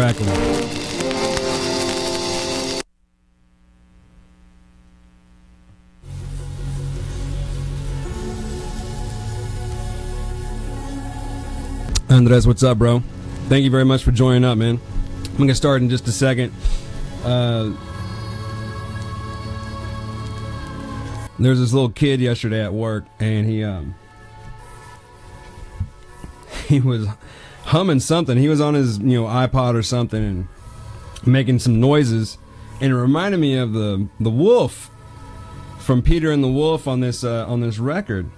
crackle. Andres, what's up, bro? Thank you very much for joining up, man. I'm gonna start in just a second. There's this little kid yesterday at work, and he was humming something. He was on his iPod or something and making some noises, and it reminded me of the wolf from Peter and the Wolf on this record.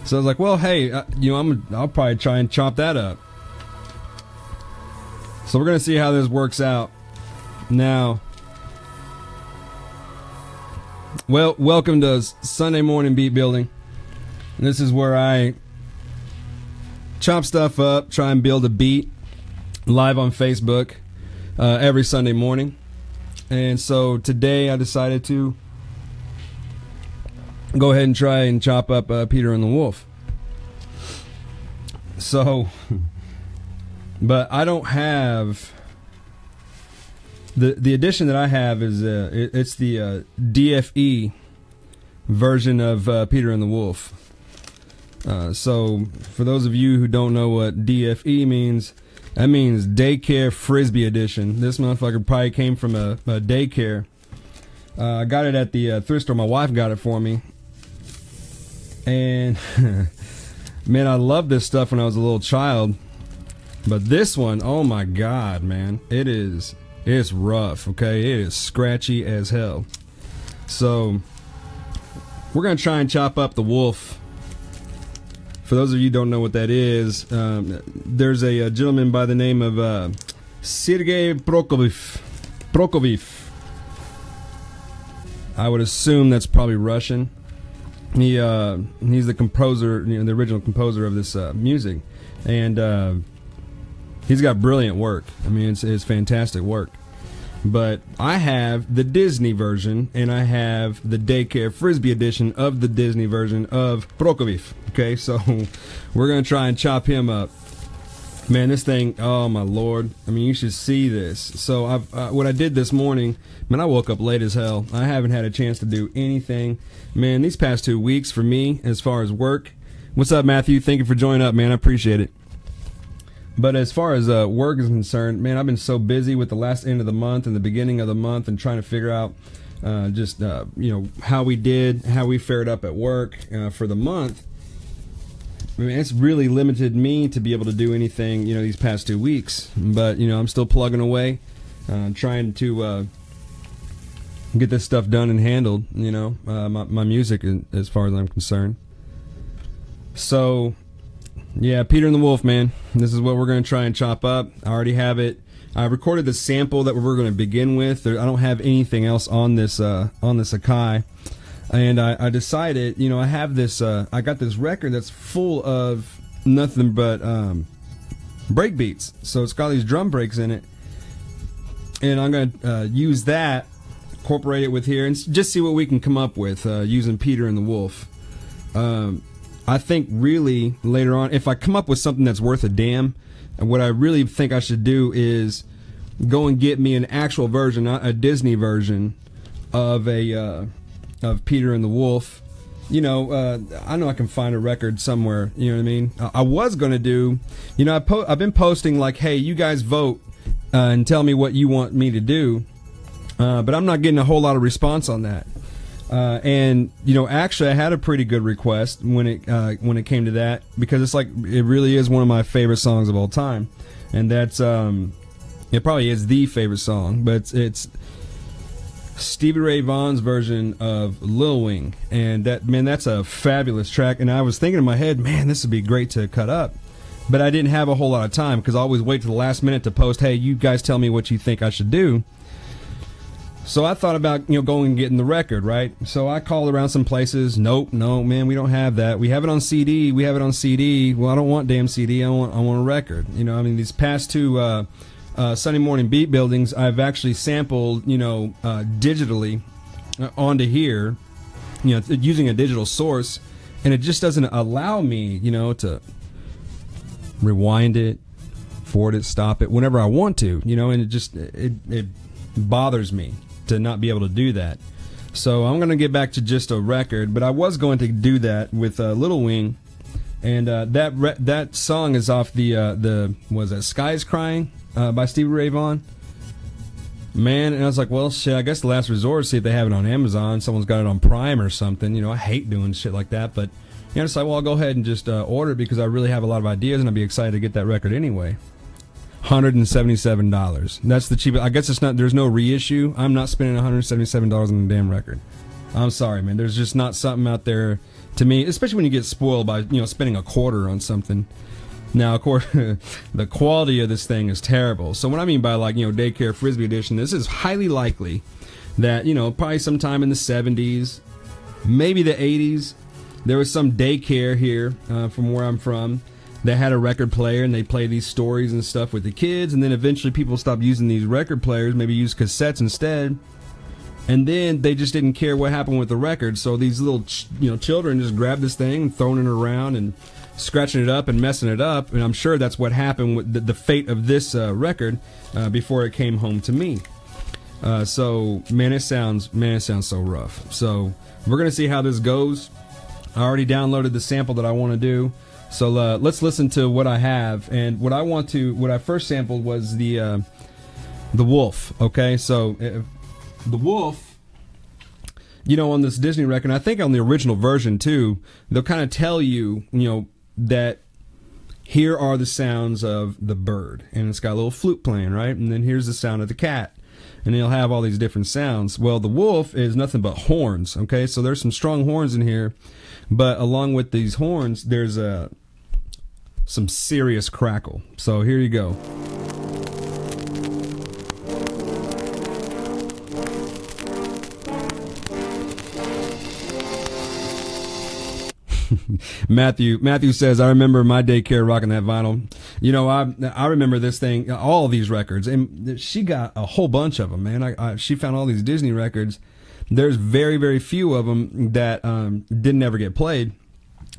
So I was like, well, hey, I'll probably try and chop that up. So we're gonna see how this works out. Now, well, welcome to Sunday Morning Beat Building. This is where I chop stuff up, try and build a beat live on Facebook every Sunday morning. And so today I decided to go ahead and try and chop up Peter and the Wolf. So, but I don't have the edition that I have is it's the DFE version of Peter and the Wolf. So for those of you who don't know what DFE means, that means Daycare Frisbee Edition. This motherfucker probably came from a daycare. I got it at the thrift store. My wife got it for me. And man, I loved this stuff when I was a little child. But this one, oh my God, man. It's rough, okay? It is scratchy as hell. So we're going to try and chop up the wolf. For those of you who don't know what that is, there's a gentleman by the name of Sergei Prokofieff. I would assume that's probably Russian. He's the composer, the original composer of this music, and he's got brilliant work. I mean, it's fantastic work. But I have the Disney version, and I have the Daycare Frisbee edition of the Disney version of Prokofieff. Okay, so we're gonna try and chop him up. Man, this thing, oh my Lord. I mean, you should see this. So what I did this morning, man, I woke up late as hell. I haven't had a chance to do anything. Man, these past 2 weeks for me, as far as work. What's up, Matthew? Thank you for joining up, man. I appreciate it. But as far as work is concerned, man, I've been so busy with the last end of the month and the beginning of the month and trying to figure out just, how we fared up at work for the month. I mean, it's really limited me to be able to do anything, these past 2 weeks. But, I'm still plugging away, trying to get this stuff done and handled, my music as far as I'm concerned. So, yeah, Peter and the Wolf, man. This is what we're going to try and chop up. I already have it. I recorded the sample that we're going to begin with. I don't have anything else on this akai. And I decided, I have this, I got this record that's full of nothing but break beats. So it's got these drum breaks in it. And I'm going to use that, incorporate it with here, and just see what we can come up with using Peter and the Wolf. I think really later on, if I come up with something that's worth a damn, what I really think I should do is go and get me an actual version, not a Disney version of of Peter and the Wolf. I know I can find a record somewhere. You know what I mean? I was gonna do, I've been posting like, hey, you guys vote and tell me what you want me to do, but I'm not getting a whole lot of response on that. And actually I had a pretty good request when it came to that, because it's like, it really is one of my favorite songs of all time, and that's it probably is the favorite song, but it's Stevie Ray Vaughan's version of Lil Wing, and that's a fabulous track. And I was thinking in my head, man, this would be great to cut up, but I didn't have a whole lot of time, because I always wait to the last minute to post, hey, you guys tell me what you think I should do. So I thought about, going and getting the record, right? So I called around some places. Nope, no, man, we don't have that. We have it on CD. We have it on CD. Well, I don't want damn CD. I want a record. These past two Sunday morning beat buildings, I've actually sampled, digitally onto here, using a digital source, and it just doesn't allow me, to rewind it, forward it, stop it, whenever I want to, you know, and it bothers me to not be able to do that. So I'm going to get back to just a record, but I was going to do that with Little Wing, and that song is off the was that Skies Crying by Stevie Ray Vaughan. Man, and I was like, well, shit, I guess the last resort, see if they have it on Amazon. Someone's got it on Prime or something. You know, I hate doing shit like that, but you know, it's like, well, I'll go ahead and just order it because I really have a lot of ideas, and I'd be excited to get that record anyway. $177. That's the cheapest. I guess it's not. There's no reissue. I'm not spending $177 on a damn record. I'm sorry, man. There's just not something out there to me, especially when you get spoiled by, you know, spending a quarter on something. Now, of course, the quality of this thing is terrible. So what I mean by, like, you know, Daycare Frisbee Edition, this is highly likely that, you know, probably sometime in the 70s, maybe the 80s, there was some daycare here from where I'm from that had a record player, and they play these stories and stuff with the kids, and then eventually people stopped using these record players, maybe use cassettes instead, and then they just didn't care what happened with the record, so these little, you know, children just grabbed this thing and throwing it around and scratching it up and messing it up, and I'm sure that's what happened with the fate of this record before it came home to me. So man, it sounds so rough. So we're gonna see how this goes. I already downloaded the sample that I want to do, so let's listen to what I have. And what I first sampled was the Wolf. Okay, so the Wolf, you know, on this Disney record, I think on the original version too, they'll kind of tell you, you know, that here are the sounds of the bird, and it's got a little flute playing, right? And then here's the sound of the cat, and they'll have all these different sounds. Well, the Wolf is nothing but horns, okay? So there's some strong horns in here, but along with these horns, there's some serious crackle. So here you go. Matthew says, I remember my daycare rocking that vinyl. You know, I remember this thing, all of these records, and she got a whole bunch of them, man. She found all these Disney records. There's very, very few of them that didn't ever get played,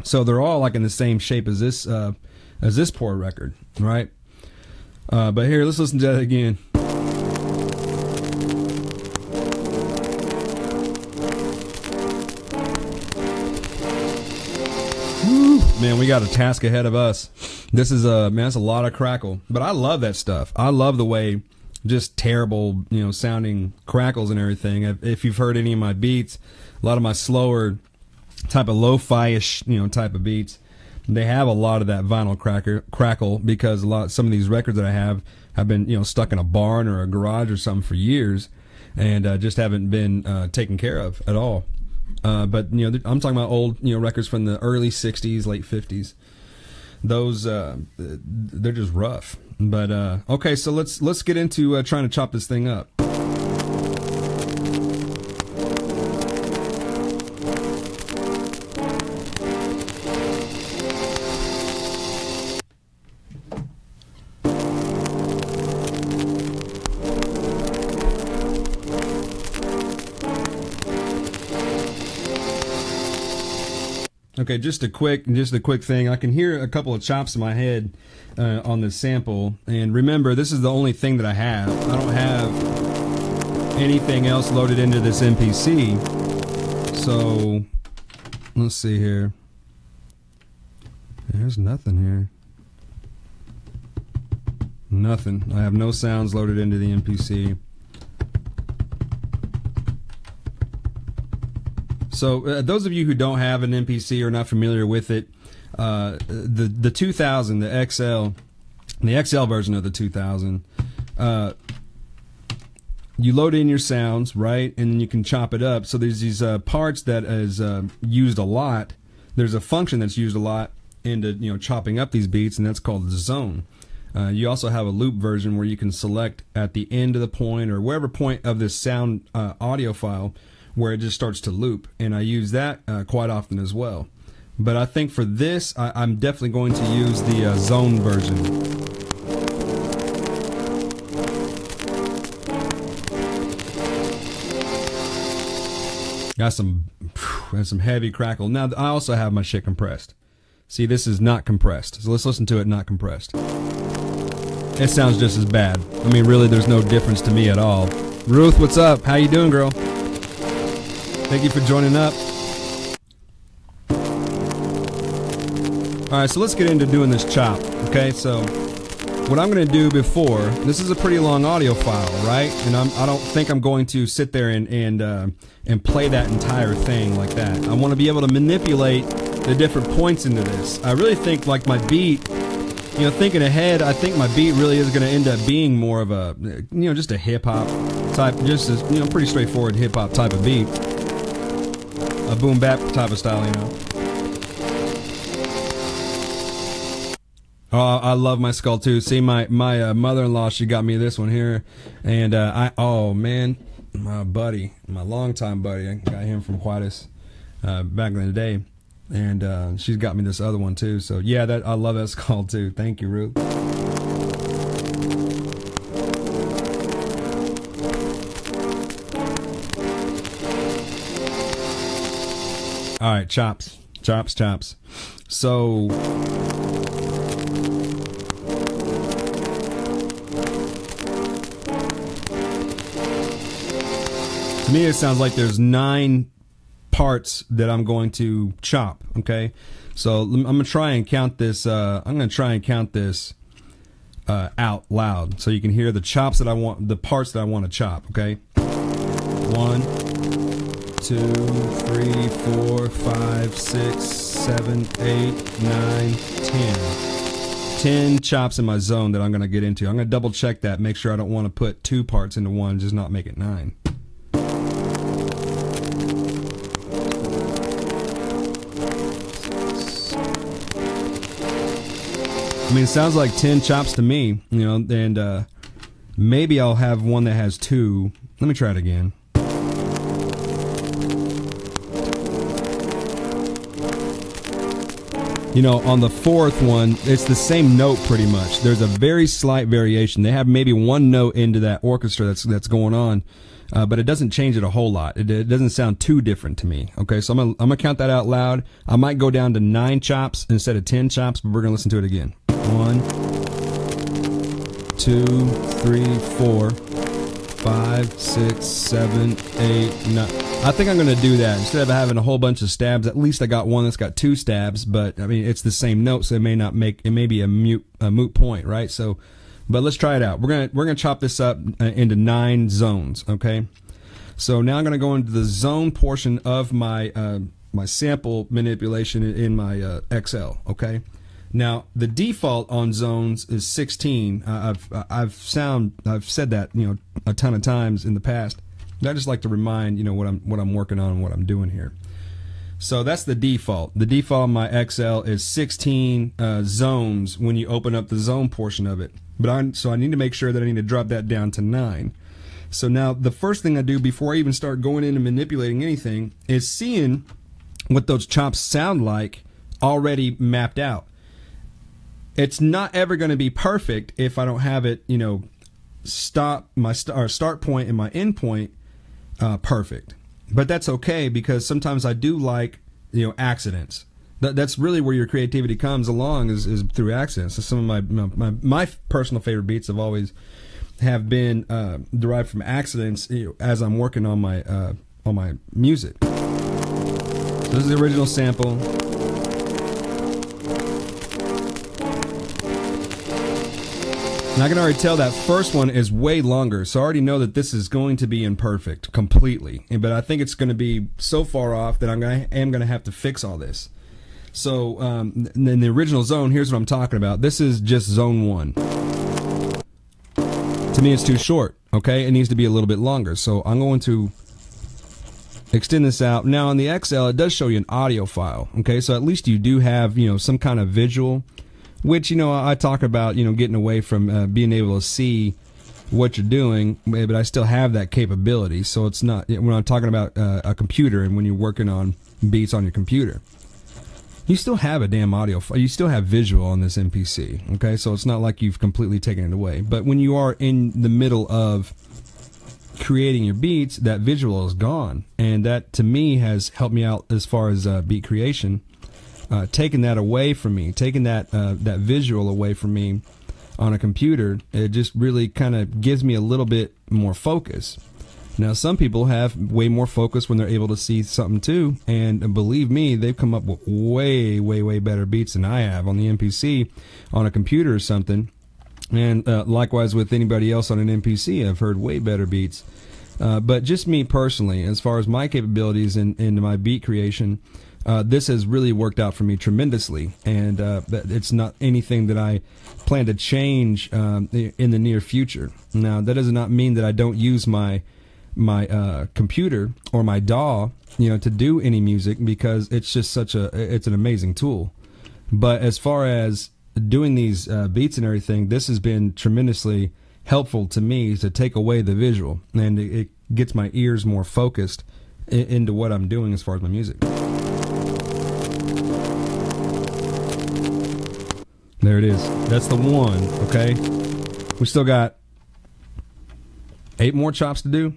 so they're all like in the same shape as this poor record, right? But here, let's listen to that again. Man, we got a task ahead of us. This is man, that's a lot of crackle, but I love that stuff. I love the way just terrible, you know, sounding crackles and everything. If you've heard any of my beats, a lot of my slower type of lo-fi-ish, you know, type of beats, they have a lot of that vinyl crackle because some of these records that I have been, you know, stuck in a barn or a garage or something for years, and just haven't been taken care of at all. But you know, I'm talking about old, you know, records from the early 60s, late 50s. Those they're just rough. But okay, so let's get into trying to chop this thing up. Okay, just a quick thing. I can hear a couple of chops in my head on this sample, and remember, this is the only thing that I have. I don't have anything else loaded into this MPC. So let's see here. There's nothing here. Nothing. I have no sounds loaded into the MPC. So those of you who don't have an MPC or are not familiar with it, the 2000, the XL, the XL version of the 2000, you load in your sounds, right, and then you can chop it up. So there's these parts that is used a lot. There's a function that's used a lot into, you know, chopping up these beats, and that's called the zone. You also have a loop version where you can select at the end of the point or wherever point of this sound audio file where it just starts to loop, and I use that quite often as well. But I think for this, I'm definitely going to use the zone version. Got some heavy crackle. Now I also have my shit compressed. See, this is not compressed, so let's listen to it not compressed. it sounds just as bad. I mean, really, there's no difference to me at all. Ruth, what's up? How you doing, girl? Thank you for joining up. Alright, so let's get into doing this chop. Okay, so what I'm going to do before, this is a pretty long audio file, right? And I don't think I'm going to sit there and play that entire thing like that. I want to be able to manipulate the different points into this. I really think like my beat, you know, thinking ahead, I think my beat really is going to end up being more of a, you know, just a hip-hop type, just a, you know, pretty straightforward hip-hop type of beat. A boom bap type of style, you know. Oh, I love my skull too. See, my mother-in-law, she got me this one here, and oh man, my buddy, my longtime buddy, I got him from Juarez back in the day, and she's got me this other one too. So yeah, I love that skull too. Thank you, Ruth. All right, chops. So. To me, it sounds like there's 9 parts that I'm going to chop. Okay, so I'm gonna try and count this. I'm gonna try and count this out loud, so you can hear the chops that I want, the parts that I want to chop. Okay, 1, 2, 3, 4, 5, 6, 7, 8, 9, 10 chops in my zone that I'm gonna get into. I'm gonna double check that, make sure I don't want to put 2 parts into one, just not make it 9. I mean, it sounds like 10 chops to me, you know, and maybe I'll have one that has 2. Let me try it again. You know, on the 4th one, it's the same note pretty much. There's a very slight variation. They have maybe 1 note into that orchestra that's going on, but it doesn't change it a whole lot. It doesn't sound too different to me. Okay, so I'm gonna count that out loud. I might go down to 9 chops instead of 10 chops, but we're gonna listen to it again. 1, 2, 3, 4, 5, 6, 7, 8, 9. I think I'm going to do that. Instead of having a whole bunch of stabs, at least I got one that's got 2 stabs, but I mean, it's the same note, so it may not make, it may be a moot point, right? So, but let's try it out. We're going to chop this up into 9 zones, okay? So now I'm going to go into the zone portion of my, my sample manipulation in my XL, okay? Now the default on zones is 16. I've said that, you know, a ton of times in the past. I just like to remind, you know, what I'm working on and what I'm doing here. So that's the default. The default on my XL is 16 zones when you open up the zone portion of it. But so I need to make sure that I need to drop that down to 9. So now the first thing I do before I even start going in and manipulating anything is seeing what those chops sound like already mapped out. It's not ever going to be perfect if I don't have it, you know, start point and my end point perfect. But that's okay, because sometimes I do like, you know, accidents. That's really where your creativity comes along, is through accidents. So some of my personal favorite beats have been derived from accidents, you know, as I'm working on my music. So this is the original sample. And I can already tell that first one is way longer, so I already know that this is going to be imperfect completely. But I think it's going to be so far off that I am going to have to fix all this. So in the original zone, here's what I'm talking about. This is just zone 1. To me, it's too short. Okay, it needs to be a little bit longer. So I'm going to extend this out. Now on the XL, it does show you an audio file. Okay, so at least you do have, you know, some kind of visual. Which, you know, I talk about, you know, getting away from being able to see what you're doing, but I still have that capability. So it's not, when I'm talking about a computer and when you're working on beats on your computer, you still have a damn audio file. You still have visual on this MPC, okay? So it's not like you've completely taken it away. But when you are in the middle of creating your beats, that visual is gone. And that, to me, has helped me out as far as beat creation. Taking that away from me, taking that visual away from me, on a computer, it just really kind of gives me a little bit more focus. Now, some people have way more focus when they're able to see something too, and believe me, they've come up with way, way, way better beats than I have on the MPC on a computer or something. And likewise with anybody else on an MPC, I've heard way better beats. But just me personally, as far as my capabilities in my beat creation, this has really worked out for me tremendously, and it's not anything that I plan to change in the near future. Now, that does not mean that I don't use my computer or my DAW, to do any music, because it's just it's an amazing tool. But as far as doing these beats and everything, this has been tremendously helpful to me to take away the visual, and it gets my ears more focused into what I'm doing as far as my music. There it is. That's the one, okay? We still got 8 more chops to do.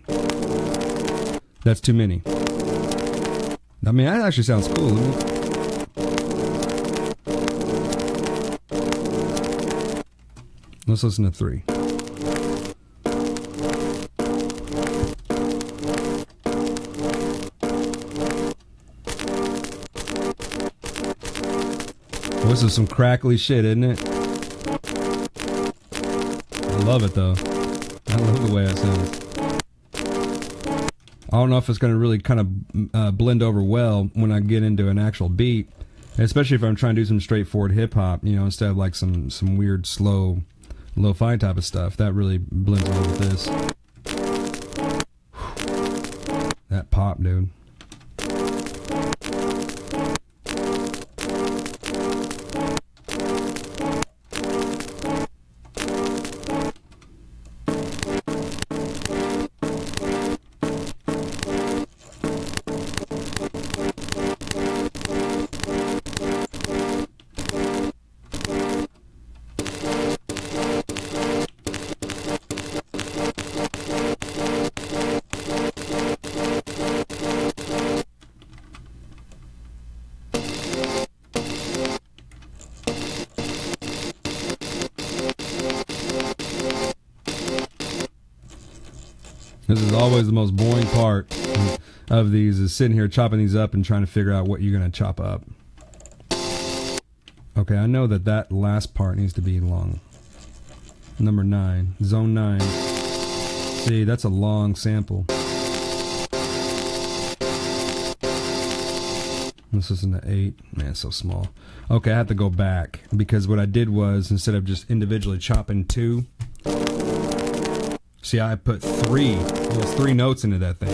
That's too many. I mean, that actually sounds cool. Let's listen to 3. This is some crackly shit, isn't it? I love it, though. I love the way it sounds. I don't know if it's going to really kind of blend over well when I get into an actual beat, especially if I'm trying to do some straightforward hip-hop, instead of like some weird, slow, lo-fi type of stuff. That really blends well with this. That pop, dude. This is always the most boring part of these, is sitting here chopping these up and trying to figure out what you're going to chop up. Okay, I know that last part needs to be long. Number 9, zone 9. See, that's a long sample. Let's listen to 8. Man, it's so small. Okay, I have to go back, because what I did was, instead of just individually chopping 2, see, I put 3. There's 3 notes into that thing.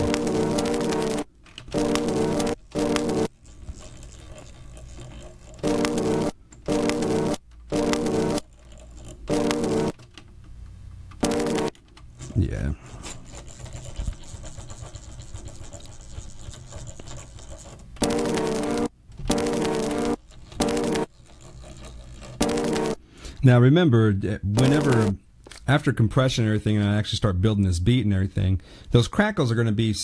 Yeah. Now remember, whenever after compression and everything, and I actually start building this beat and everything, those crackles are going to be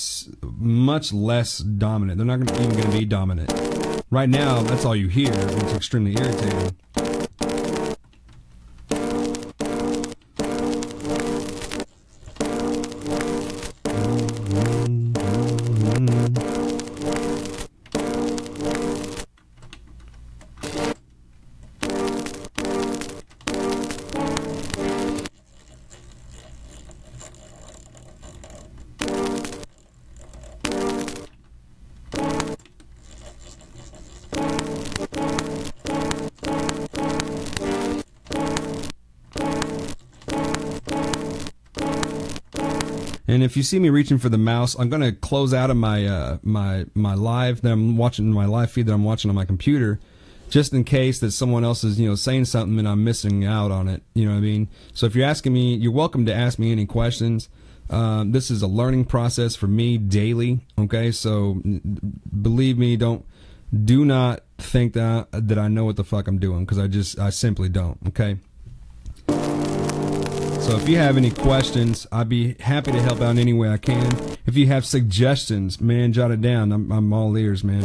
much less dominant. They're not even going to be dominant. Right now, that's all you hear. It's extremely irritating. And if you see me reaching for the mouse, I'm going to close out of my my live that I'm watching, my live feed that I'm watching on my computer, just in case that someone else is saying something and I'm missing out on it. You know what I mean? So if you're asking me, you're welcome to ask me any questions. This is a learning process for me daily. Okay, so believe me, do not think that I know what the fuck I'm doing, because I simply don't. Okay. So if you have any questions, I'd be happy to help out in any way I can. If you have suggestions, man, jot it down. I'm all ears, man.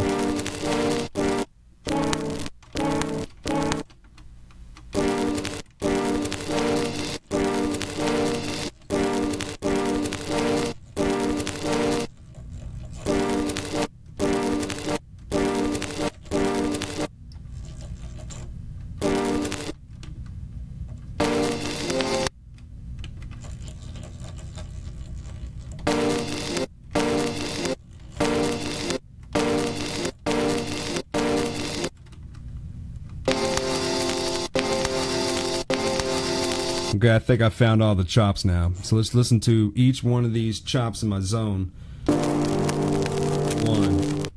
Okay, I think I found all the chops now. So let's listen to each one of these chops in my zone. 1,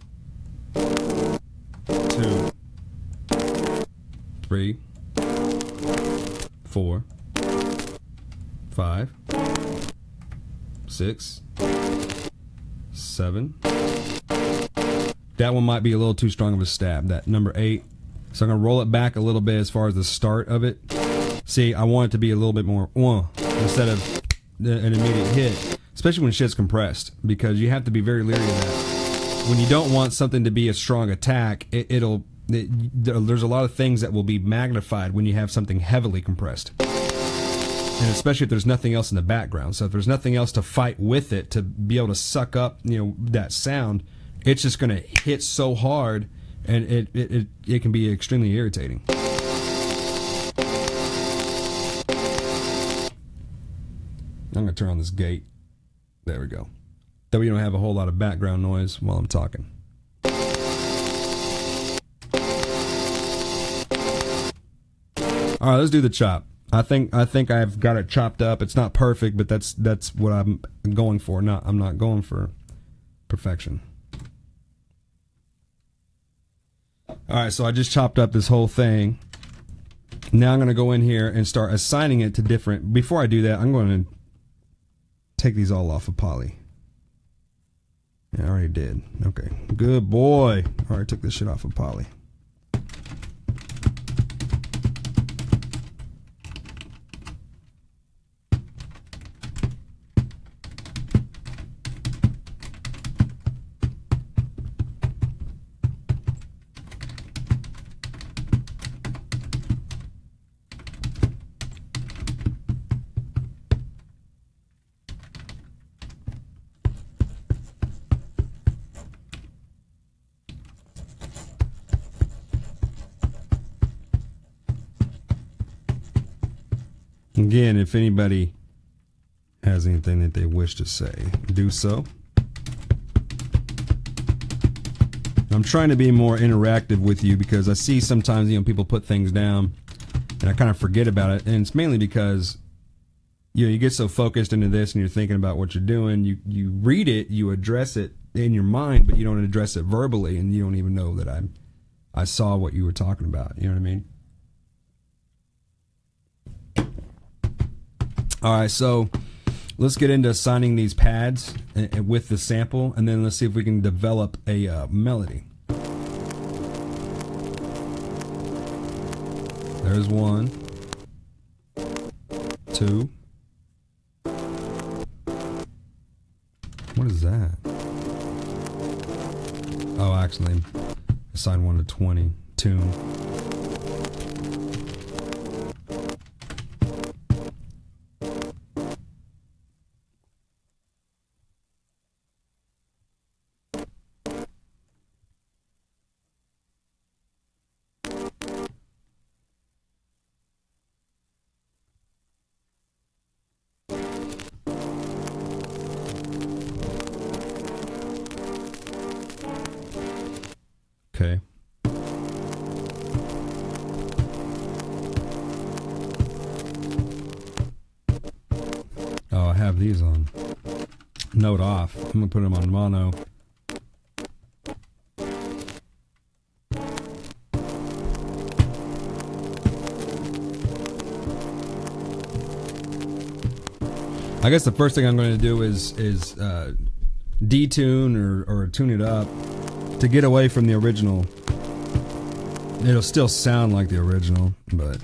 2, 3, 4, 5, 6, 7. That one might be a little too strong of a stab, that number 8. So I'm going to roll it back a little bit as far as the start of it. See, I want it to be a little bit more instead of an immediate hit, especially when shit's compressed, because you have to be very leery of that. When you don't want something to be a strong attack, there's a lot of things that will be magnified when you have something heavily compressed. And especially if there's nothing else in the background. So if there's nothing else to fight with it, to be able to suck up, that sound, it's just going to hit so hard, and it can be extremely irritating. I'm going to turn on this gate. There we go. That way you don't have a whole lot of background noise while I'm talking. All right, let's do the chop. I think I've got it chopped up. It's not perfect, but that's what I'm going for. I'm not going for perfection. All right, so I just chopped up this whole thing. Now I'm going to go in here and start assigning it to different. Before I do that, I'm going to take these all off of poly. Yeah, I already did. Okay, good boy. All right, took this shit off of poly. Again, if anybody has anything that they wish to say, do so. I'm trying to be more interactive with you because I see sometimes, people put things down and I kind of forget about it. And it's mainly because, you get so focused into this and you're thinking about what you're doing. You read it, you address it in your mind, but you don't address it verbally, and you don't even know that I saw what you were talking about. You know what I mean? All right, so let's get into assigning these pads with the sample, and then let's see if we can develop a melody. There's 1, 2. What is that? Oh, actually, assign 1 to 20. Tune. Okay. Oh, I have these on note off. I'm gonna put them on mono. I guess the first thing I'm going to do is detune or tune it up to get away from the original. It'll still sound like the original, but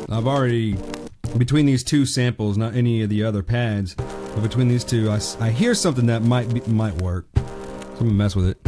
I've already, between these two samples, not any of the other pads, but between these two, I hear something that might work. So I'm gonna mess with it.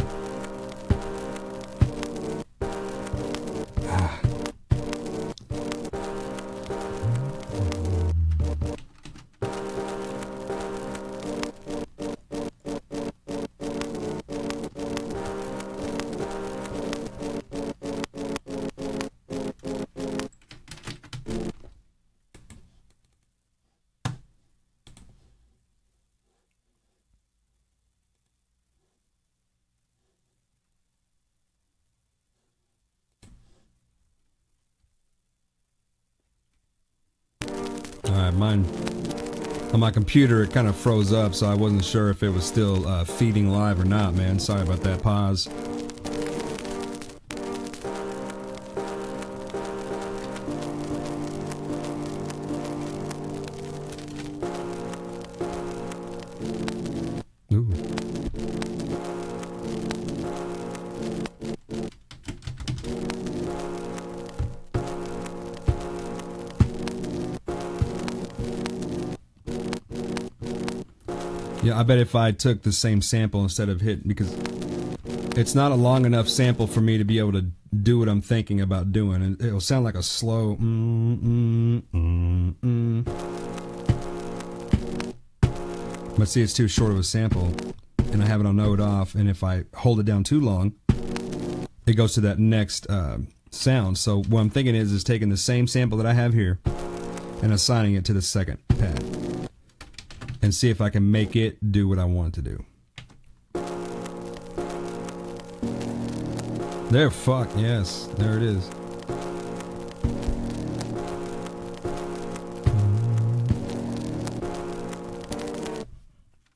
Alright, mine on my computer it kind of froze up, so I wasn't sure if it was still feeding live or not, man. Sorry about that pause. Ooh. Yeah, I bet if I took the same sample instead of hit, because it's not a long enough sample for me to be able to do what I'm thinking about doing, and it'll sound like a slow But see, it's too short of a sample, and I have it on node off, and if I hold it down too long, it goes to that next sound. So what I'm thinking is taking the same sample that I have here and assigning it to the second pad, and see if I can make it do what I want it to do. There, fuck, yes, there it is.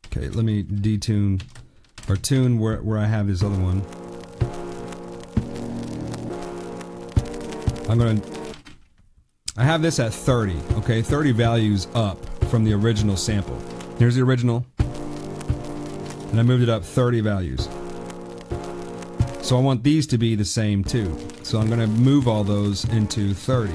Okay, let me detune, or tune where I have this other one. I have this at 30, okay, 30 values up from the original sample. Here's the original, and I moved it up 30 values. So I want these to be the same too. So I'm going to move all those into 30.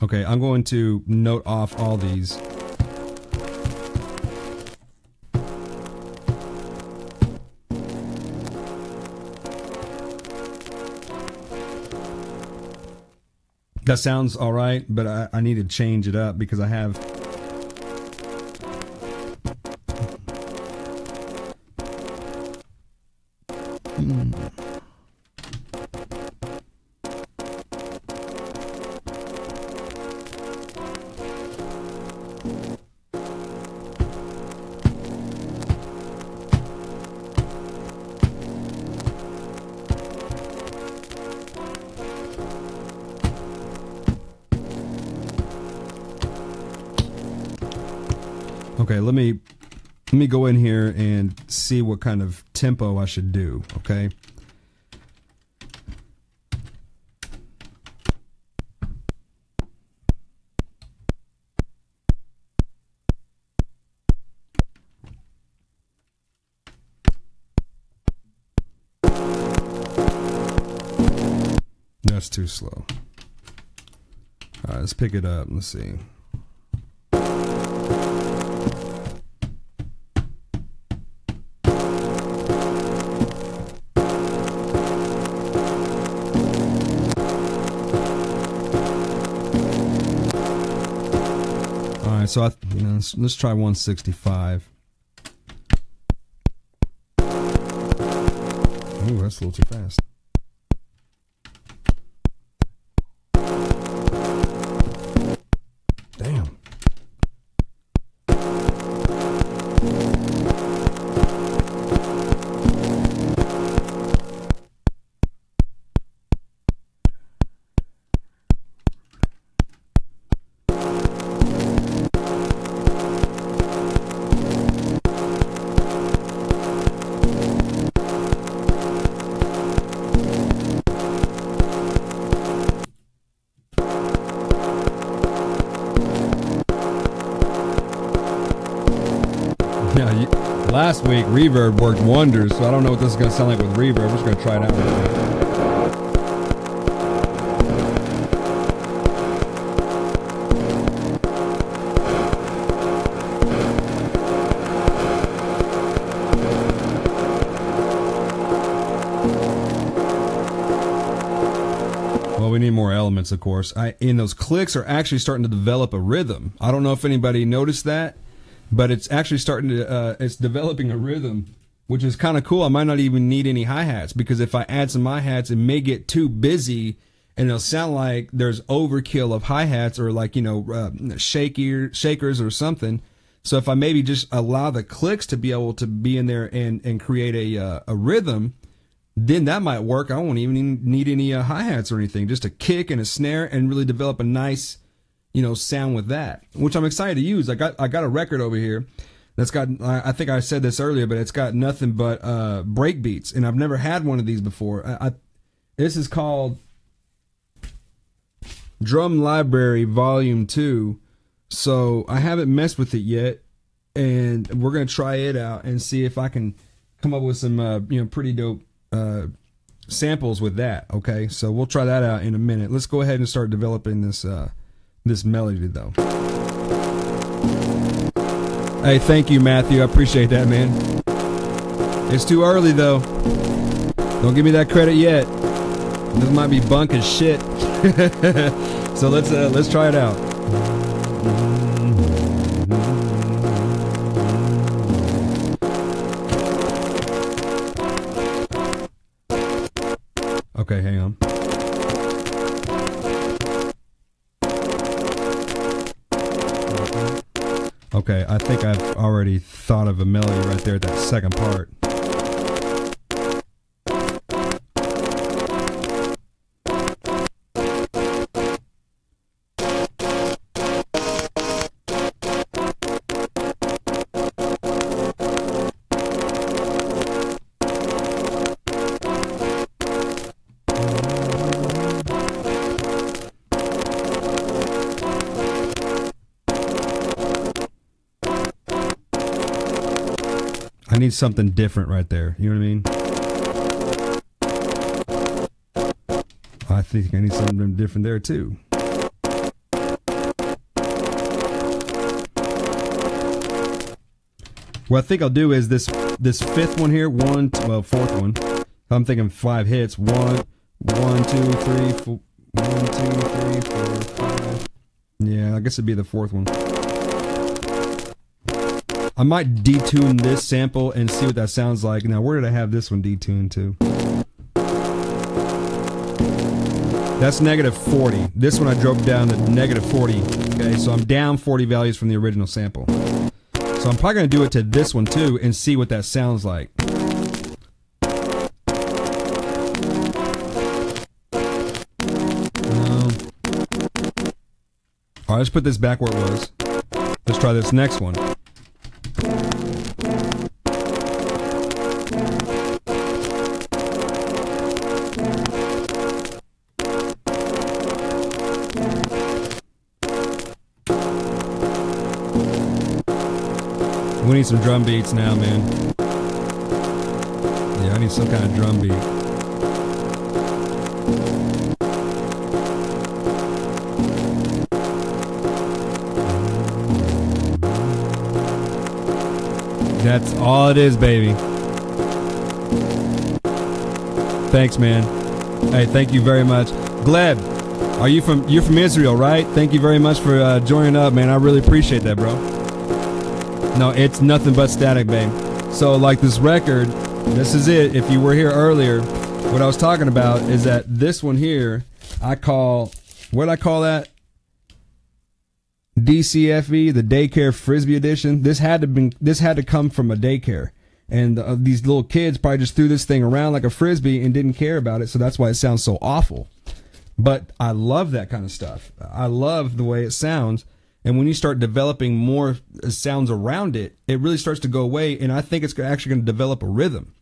Okay, I'm going to note off all these. That sounds alright, but I need to change it up because I have... Okay, let me go in here and see what kind of tempo I should do, okay? That's too slow. All right, let's pick it up. Let's see. So let's try 165. Ooh, that's a little too fast. Damn. Last week, reverb worked wonders, so I don't know what this is going to sound like with reverb. We're just going to try it out real quick. Well, we need more elements, of course. And those clicks are actually starting to develop a rhythm. I don't know if anybody noticed that, but it's actually starting to, it's developing a rhythm, which is kind of cool. I might not even need any hi-hats, because if I add some hi-hats, it may get too busy and it'll sound like there's overkill of hi-hats or like, you know, shakers or something. So if I maybe just allow the clicks to be able to be in there and create a rhythm, then that might work. I won't even need any hi-hats or anything, just a kick and a snare, and really develop a nice, you know, sound with that, which I'm excited to use. I got a record over here that's got, I think I said this earlier, but it's got nothing but break beats, and I've never had one of these before. This is called Drum Library Volume 2. So I haven't messed with it yet, and we're gonna try it out and see if I can come up with some you know, pretty dope samples with that. Okay, so we'll try that out in a minute. Let's go ahead and start developing this this melody though. Hey, thank you, Matthew. I appreciate that, man. It's too early though. Don't give me that credit yet. This might be bunk as shit. So let's try it out. Okay, hang on. Okay, I think I've already thought of a melody right there at that second part. I need something different right there. You know what I mean? I think I need something different there too. What I think I'll do is this fifth one here, fourth one. I'm thinking 5 hits. 1, 2, 3, 4. 1, 2, 3, 4, 5. Yeah, I guess it'd be the fourth one. I might detune this sample and see what that sounds like. Now, where did I have this one detuned to? That's -40. This one I drove down to -40. Okay, so I'm down 40 values from the original sample. So I'm probably going to do it to this one too and see what that sounds like. All right, let's put this back where it was. Let's try this next one. We need some drum beats now, man. Yeah, I need some kind of drum beat. That's all it is, baby. Thanks, man. Hey, thank you very much. Gleb, you're from Israel, right? Thank you very much for joining up, man. I really appreciate that, bro. No, it's nothing but static, babe. So, like this record, this is it. If you were here earlier, what I was talking about is that this one here, I call, what did I call that? DCFE, the Daycare Frisbee Edition. This had to come from a daycare, and these little kids probably just threw this thing around like a frisbee and didn't care about it. So that's why it sounds so awful. But I love that kind of stuff. I love the way it sounds. And when you start developing more sounds around it, it really starts to go away. And I think it's actually going to develop a rhythm.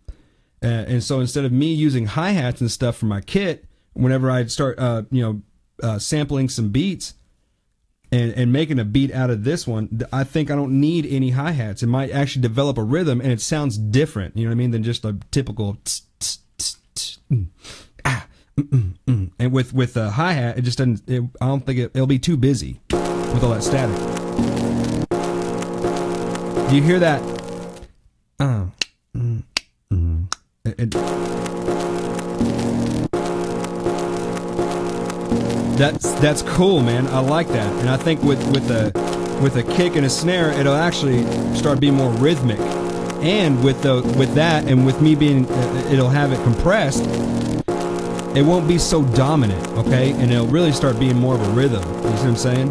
And so instead of me using hi-hats and stuff for my kit, whenever I start, sampling some beats and making a beat out of this one, I think I don't need any hi-hats. It might actually develop a rhythm, and it sounds different, you know what I mean, than just a typical and with a hi-hat, it just doesn't, I don't think it'll be too busy with all that static. Do you hear that? That's cool, man. I like that, and I think with a kick and a snare, it'll actually start being more rhythmic. And with that, and with me being, it'll have it compressed. it won't be so dominant, okay? And it'll really start being more of a rhythm. You see what I'm saying?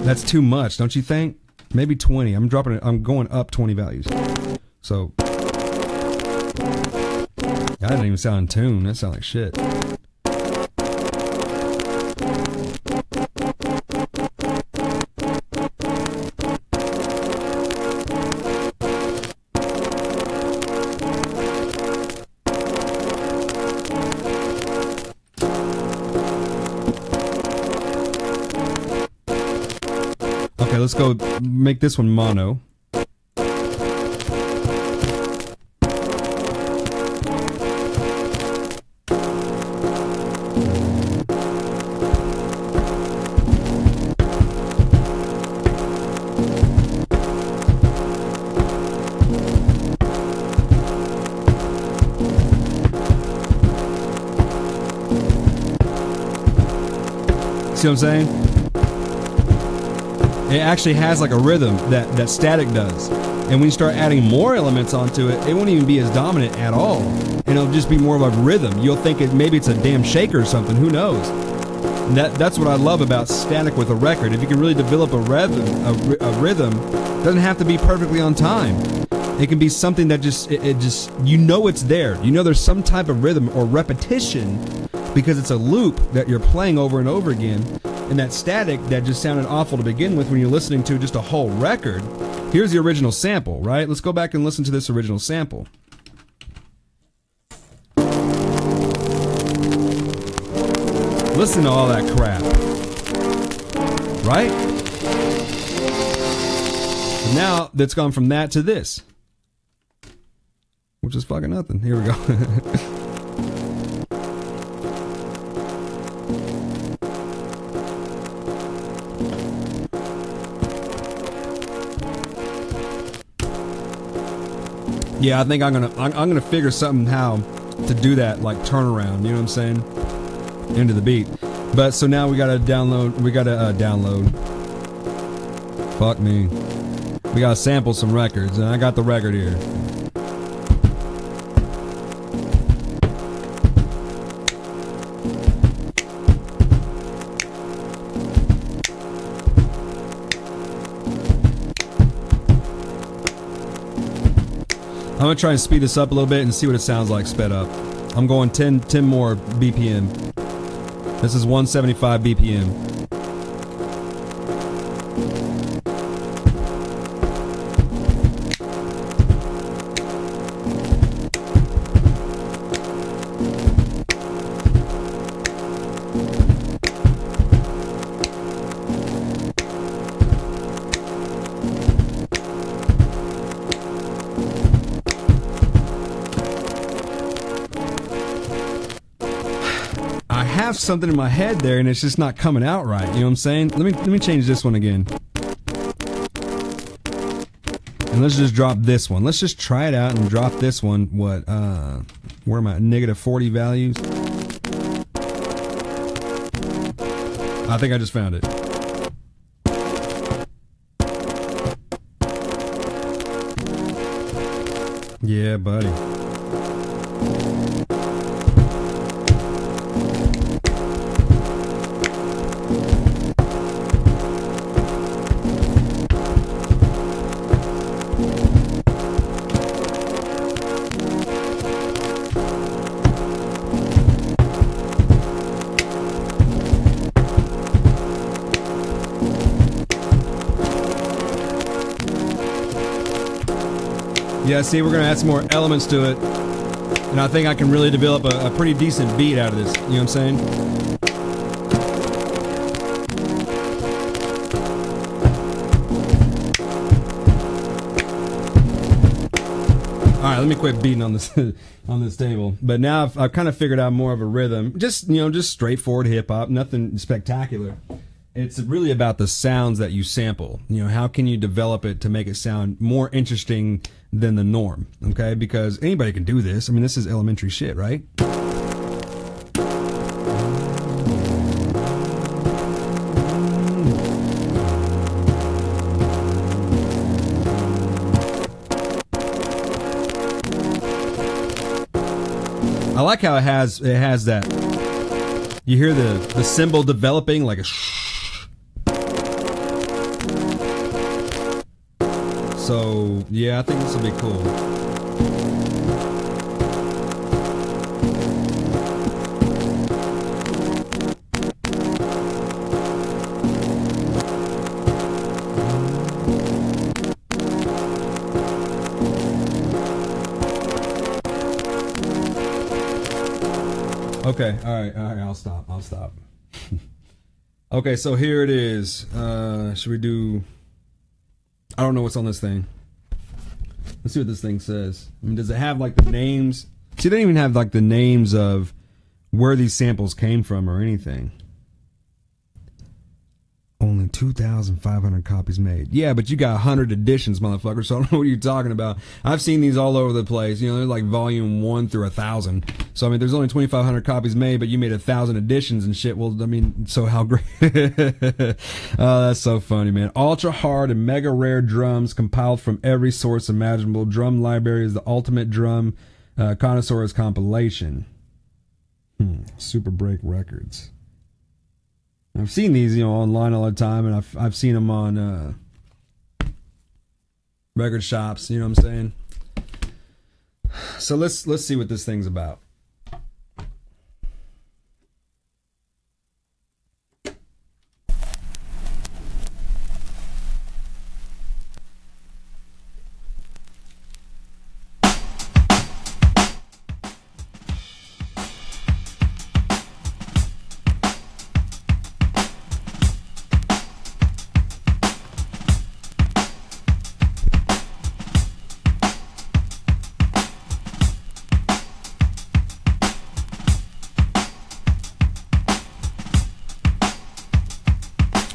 That's too much, don't you think? Maybe 20. I'm dropping it. I'm going up 20 values. So that didn't even sound in tune. That sounded like shit. Okay, let's go make this one mono. See what I'm saying? It actually has like a rhythm that static does. And when you start adding more elements onto it, it won't even be as dominant at all. And it'll just be more of a rhythm. You'll think maybe it's a damn shaker or something, who knows? And that's what I love about static with a record. If you can really develop a rhythm, it doesn't have to be perfectly on time. It can be something that just you know it's there. You know there's some type of rhythm or repetition because it's a loop that you're playing over and over again. And that static that just sounded awful to begin with when you're listening to just a whole record. Here's the original sample, right? Let's go back and listen to this original sample. Listen to all that crap. Right? And now that's gone from that to this. Which is fucking nothing. Here we go. Yeah, I think I'm gonna figure something how to do that, like turnaround. You know what I'm saying? Into the beat. But so now we gotta download. We gotta download. Fuck me. We gotta sample some records, and I got the record here. I'm gonna try and speed this up a little bit and see what it sounds like sped up. I'm going 10 more BPM. This is 175 BPM. Something in my head there and it's just not coming out right, you know what I'm saying? Let me change this one again. And let's just drop this one. Let's just try it out and drop this one. What where am I? Negative 40 values. I think I just found it. Yeah, buddy. Yeah, see, we're gonna add some more elements to it, and I think I can really develop a pretty decent beat out of this. You know what I'm saying? All right, let me quit beating on this on this table. But now I've kind of figured out more of a rhythm. Just just straightforward hip hop, nothing spectacular. It's really about the sounds that you sample. How can you develop it to make it sound more interesting than the norm, okay? Because anybody can do this. I mean, this is elementary shit, right? I like how it has that. You hear the cymbal developing like a shh. So yeah, I think this will be cool. Okay, all right, I'll stop. Okay, so here it is. Should we do... I don't know what's on this thing. Let's see what this thing says. I mean, does it have like the names? See, they don't even have like the names of where these samples came from or anything. Only 2,500 copies made. Yeah, but you got 100 editions, motherfucker, so I don't know what you're talking about. I've seen these all over the place. You know, they're like volume 1 through 1,000. So, I mean, there's only 2,500 copies made, but you made 1,000 editions and shit. Well, I mean, so how great. Oh, that's so funny, man. Ultra hard and mega rare drums compiled from every source imaginable. Drum library is the ultimate drum connoisseur's compilation. Super Break Records. I've seen these, you know, online all the time, and I've seen them on record shops. You know what I'm saying? So let's see what this thing's about.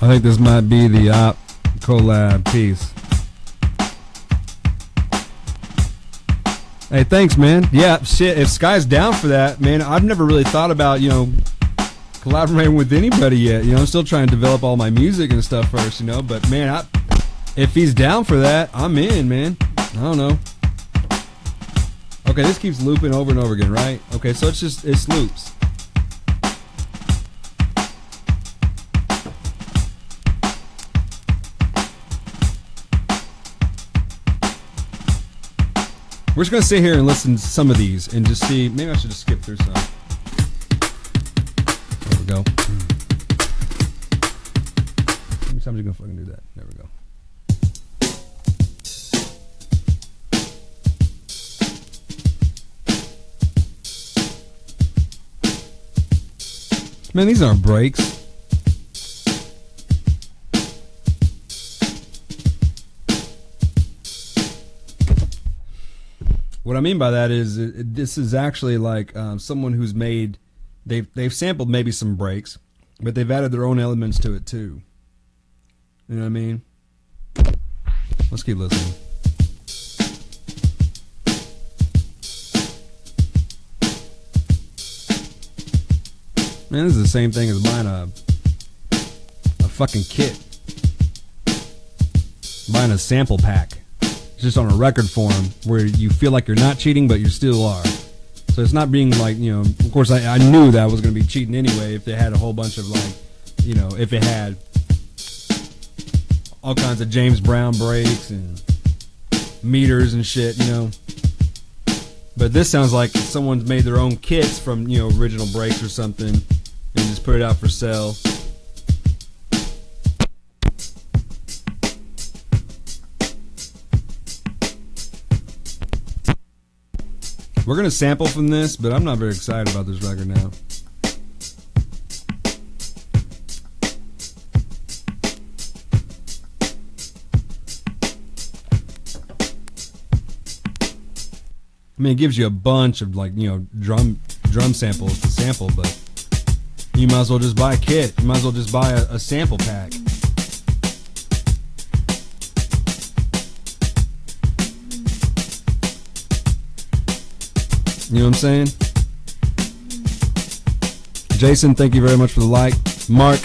I think this might be the op collab piece. Hey, thanks, man. Yeah, shit, if Sky's down for that, man, I've never really thought about, you know, collaborating with anybody yet. You know, I'm still trying to develop all my music and stuff first, you know, but man, if he's down for that, I'm in, man. I don't know. Okay, this keeps looping over and over again, right? Okay, so it's loops. We're just going to sit here and listen to some of these and just see. Maybe I should just skip through some. There we go. How many times are you going to fucking do that? There we go. Man, these aren't breaks. What I mean by that is this is actually like someone who's made, they've sampled maybe some breaks, but they've added their own elements to it too. You know what I mean? Let's keep listening. Man, this is the same thing as buying a fucking kit. Buying a sample pack. It's just on a record form where you feel like you're not cheating, but you still are. So it's not being like, you know, of course I knew that I was going to be cheating anyway if they had a whole bunch of like, you know, if it had all kinds of James Brown breaks and meters and shit, you know. But this sounds like someone's made their own kits from, you know, original breaks or something and just put it out for sale. We're going to sample from this, but I'm not very excited about this record now. I mean, it gives you a bunch of, like, you know, drum samples to sample, but you might as well just buy a kit. You might as well just buy a sample pack. You know what I'm saying? Jason, thank you very much for the like. Mark,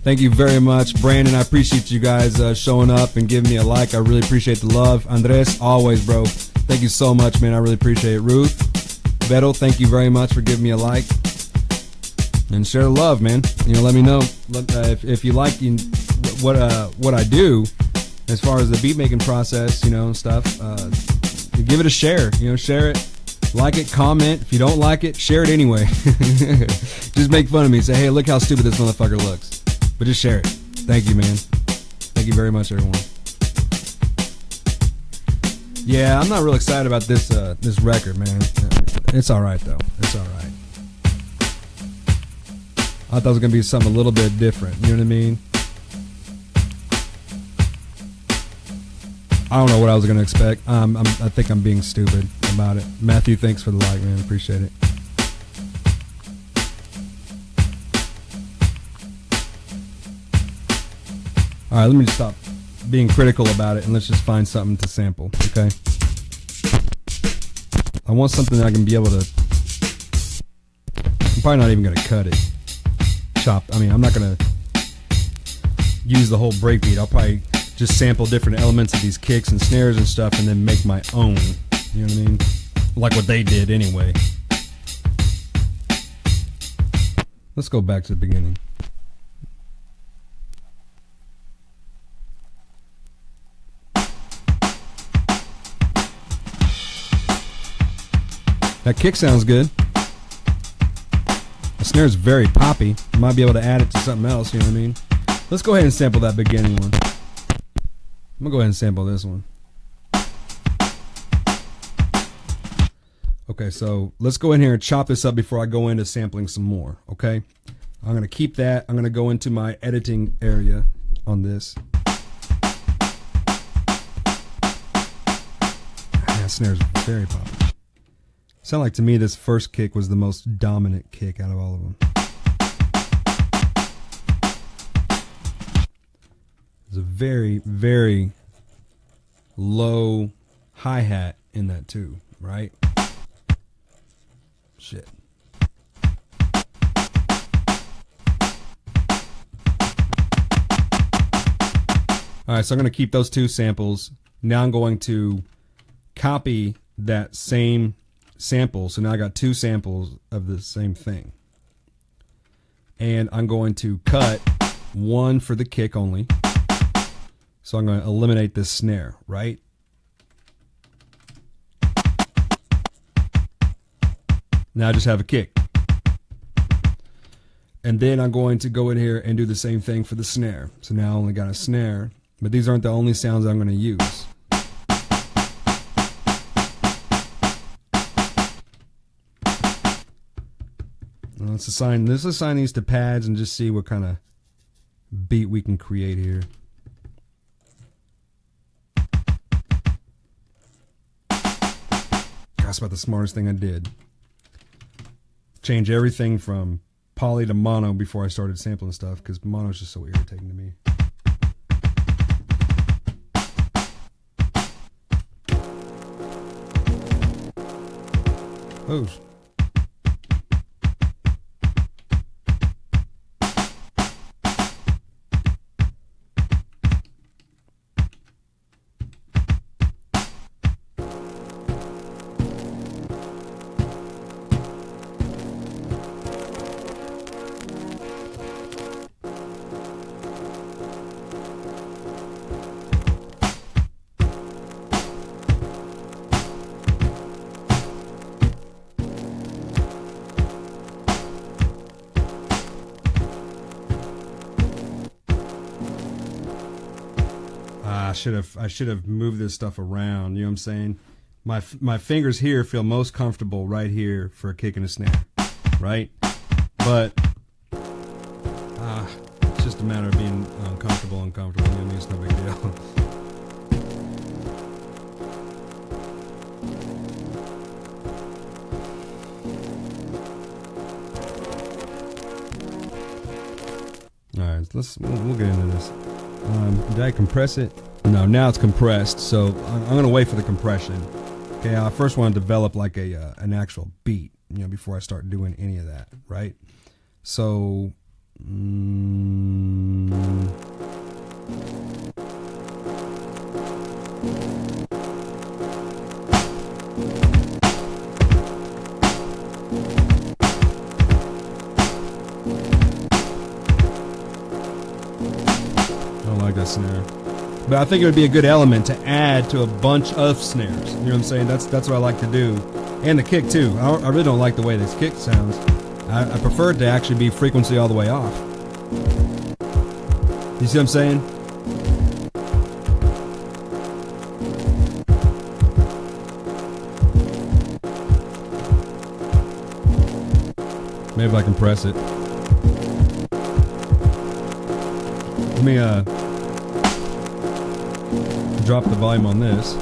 thank you very much. Brandon, I appreciate you guys showing up and giving me a like. I really appreciate the love. Andres, always, bro. Thank you so much, man. I really appreciate it. Ruth, Beto, thank you very much for giving me a like. And share the love, man. You know, let me know if you like what I do as far as the beat making process, you know, and stuff. Give it a share. You know, share it, like it, comment. If you don't like it, share it anyway. Just make fun of me. Say, hey, look how stupid this motherfucker looks. But just share it. Thank you, man. Thank you very much, everyone. Yeah, I'm not real excited about this record, man. It's all right though. It's all right. I thought it was gonna be something a little bit different. You know what I mean? I don't know what I was gonna expect. I think I'm being stupid about it. Matthew, thanks for the like, man. Appreciate it. All right, let me just stop being critical about it and let's just find something to sample. Okay. I want something that I can be able to. I'm probably not even gonna cut it. Chop. I mean, I'm not gonna use the whole breakbeat. I'll probably just sample different elements of these kicks and snares and stuff and then make my own. You know what I mean? Like what they did anyway. Let's go back to the beginning. That kick sounds good. The snare is very poppy. You might be able to add it to something else, you know what I mean? Let's go ahead and sample that beginning one. I'm gonna go ahead and sample this one. Okay, so let's go in here and chop this up before I go into sampling some more, okay? I'm gonna keep that. I'm gonna go into my editing area on this. That snare is very poppy. Sound like to me this first kick was the most dominant kick out of all of them. There's a very, very low hi-hat in that too, right? Shit. Alright, so I'm going to keep those two samples. Now I'm going to copy that same sample. So now I got two samples of the same thing. And I'm going to cut one for the kick only. So I'm going to eliminate this snare, right? Now I just have a kick. And then I'm going to go in here and do the same thing for the snare. So now I only got a snare, but these aren't the only sounds I'm going to use. Let's assign these to pads and just see what kind of beat we can create here. That's about the smartest thing I did. Change everything from poly to mono before I started sampling stuff because mono is just so irritating to me. Oh. I should have moved this stuff around. You know what I'm saying? My fingers here feel most comfortable right here for a kick and a snare, right? But it's just a matter of being uncomfortable. You know what I mean? It's no big deal. All right, we'll get into this. Did I compress it? No, now it's compressed, so I'm going to wait for the compression. Okay, I first want to develop like an actual beat, you know, before I start doing any of that, right? So, I don't like that snare. But I think it would be a good element to add to a bunch of snares. You know what I'm saying? That's what I like to do. And the kick too. I really don't like the way this kick sounds. I prefer it to actually be frequency all the way off. You see what I'm saying? Maybe I can press it. Let me drop the volume on this.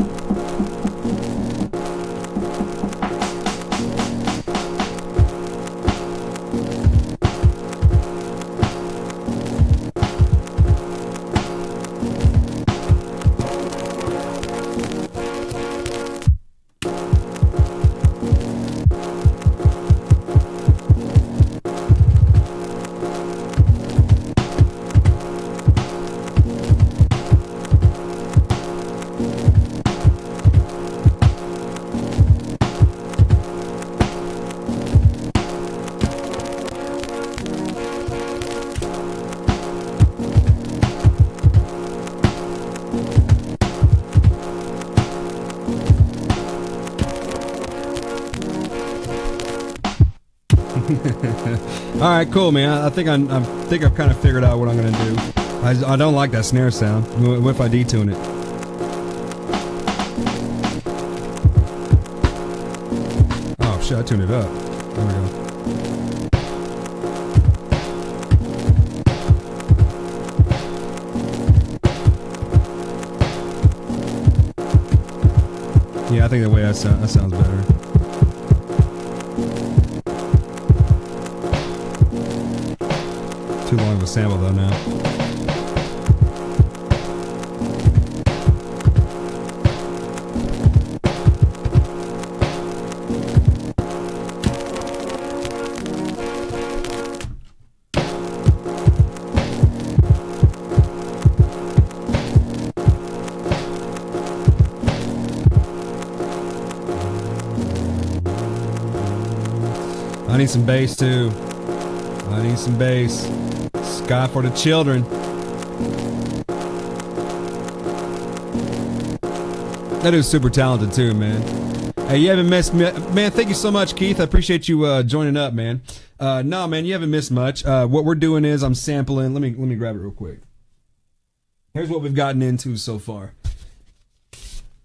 All right, cool, man. I think I've kind of figured out what I'm gonna do. I don't like that snare sound. What if I detune it? Oh shit! I tuned it up. There we go. Yeah, I think the way that sounds better. Too long of a sample though now. I need some bass too. I need some bass. Sky for the children. That dude's super talented too, man. Hey, you haven't missed, man. Thank you so much, Keith. I appreciate you joining up, man. No, man, you haven't missed much. What we're doing is I'm sampling. Let me grab it real quick. Here's what we've gotten into so far.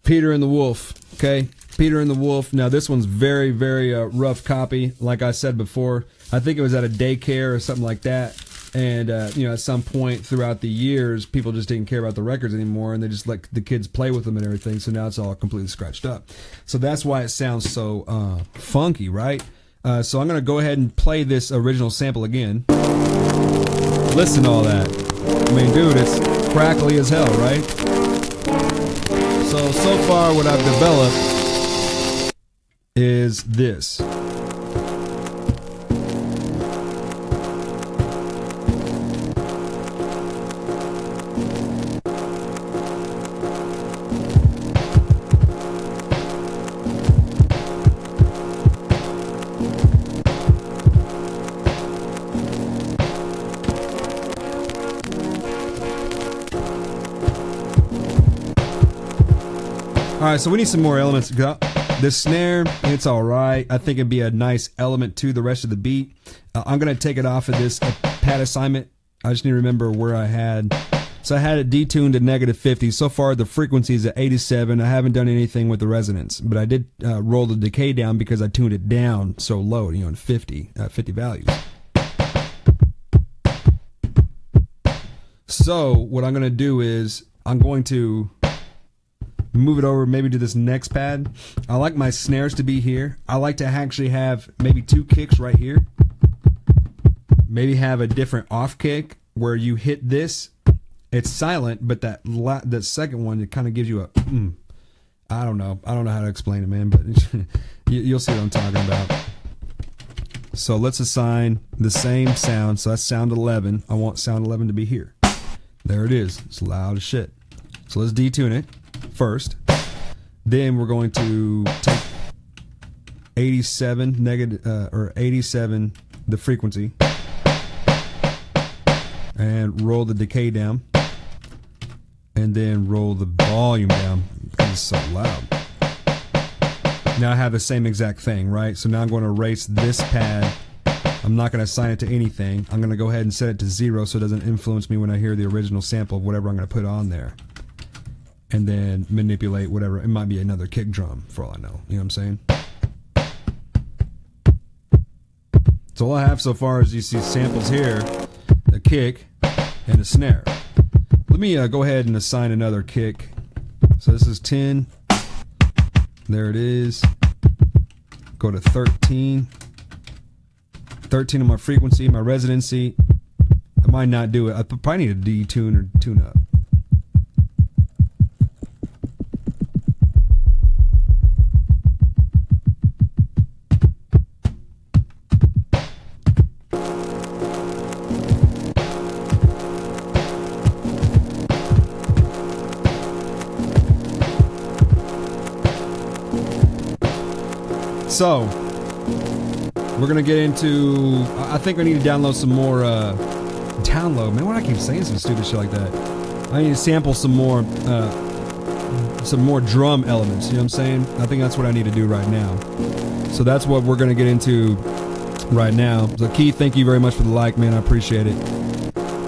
Peter and the Wolf. Okay, Peter and the Wolf. Now this one's very, very rough copy. Like I said before, I think it was at a daycare or something like that. And, you know, at some point throughout the years, people just didn't care about the records anymore, and they just let the kids play with them and everything, so now it's all completely scratched up. So that's why it sounds so funky, right? So I'm going to go ahead and play this original sample again. Listen to all that. I mean, dude, it's crackly as hell, right? So far what I've developed is this. Alright, so we need some more elements. This snare, it's alright. I think it'd be a nice element to the rest of the beat. I'm going to take it off of this pad assignment. I just need to remember where I had. So I had it detuned to -50. So far, the frequency is at 87. I haven't done anything with the resonance, but I did roll the decay down because I tuned it down so low, you know, in 50 values. So what I'm going to do is I'm going to move it over maybe to this next pad. I like my snares to be here. I like to actually have maybe 2 kicks right here. Maybe have a different off kick where you hit this. It's silent, but that second one, it kind of gives you a I don't know how to explain it, man, but you'll see what I'm talking about. So let's assign the same sound. So that's sound 11. I want sound 11 to be here. There it is. It's loud as shit. So let's detune it first. Then we're going to take 87 negative or 87 the frequency. and roll the decay down, and then roll the volume down because it's so loud. Now I have the same exact thing, right? So now I'm going to erase this pad. I'm not going to assign it to anything. I'm going to go ahead and set it to 0 so it doesn't influence me when I hear the original sample of whatever I'm going to put on there. And then manipulate whatever. It might be another kick drum for all I know. You know what I'm saying? So all I have so far is you see samples here, a kick, and a snare. Let me go ahead and assign another kick. So this is 10. There it is. Go to 13. 13 on my frequency, my residency. I might not do it. I probably need a detune or tune up. So, we're going to get into, I think I need to download some more, download, man, why do I keep saying some stupid shit like that? I need to sample some more drum elements, you know what I'm saying? I think that's what I need to do right now. So that's what we're going to get into right now. So Keith, thank you very much for the like, man, I appreciate it.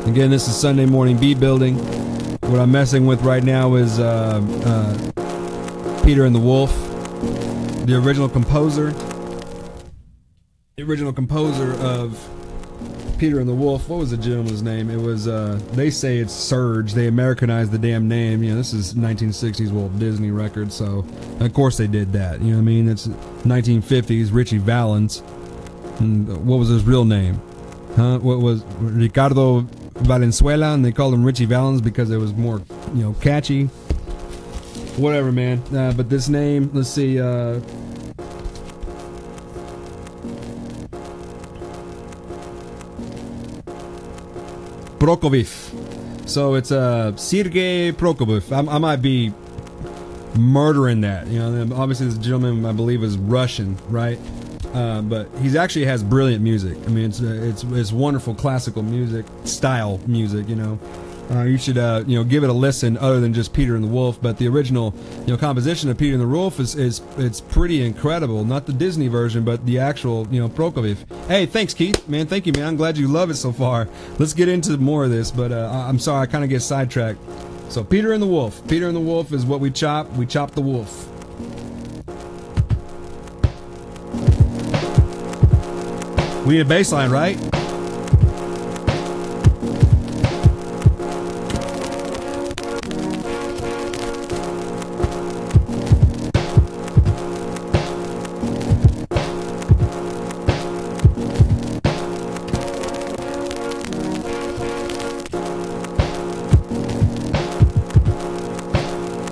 Again, this is Sunday morning beat building. What I'm messing with right now is Peter and the Wolf. The original composer of Peter and the Wolf, what was the gentleman's name? It was, they say it's Surge. They Americanized the damn name. You know, this is 1960s Walt Disney record, so of course they did that. You know what I mean? It's 1950s, Richie Valens. And what was his real name? Huh? What was Ricardo Valenzuela, and they called him Richie Valens because it was more, you know, catchy. Whatever, man. But this name, let's see. Prokofieff. So it's Sergei Prokofieff. I might be murdering that. You know, obviously this gentleman I believe is Russian, right? But he actually has brilliant music. I mean, it's wonderful classical music, style music. You know. You should you know, give it a listen other than just Peter and the Wolf, but the original, you know, composition of Peter and the Wolf is it's pretty incredible. Not the Disney version, but the actual, you know, Prokofieff. Hey, thanks Keith, man. Thank you, man. I'm glad you love it so far. Let's get into more of this, but I'm sorry I kind of get sidetracked. So Peter and the Wolf. Peter and the Wolf is what we chop. We chop the wolf. We need a bass line, right?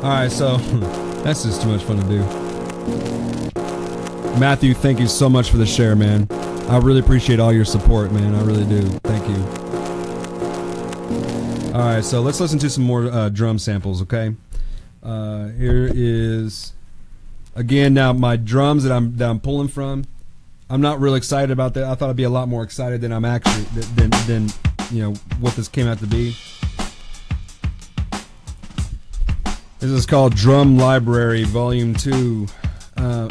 Alright, so that's just too much fun to do. Matthew, thank you so much for the share, man. I really appreciate all your support, man. I really do. Thank you. Alright, so let's listen to some more drum samples, okay? Here is, again, now my drums that I'm pulling from. I'm not real excited about that. I thought I'd be a lot more excited than I'm actually, than you know, what this came out to be. This is called Drum Library Volume 2.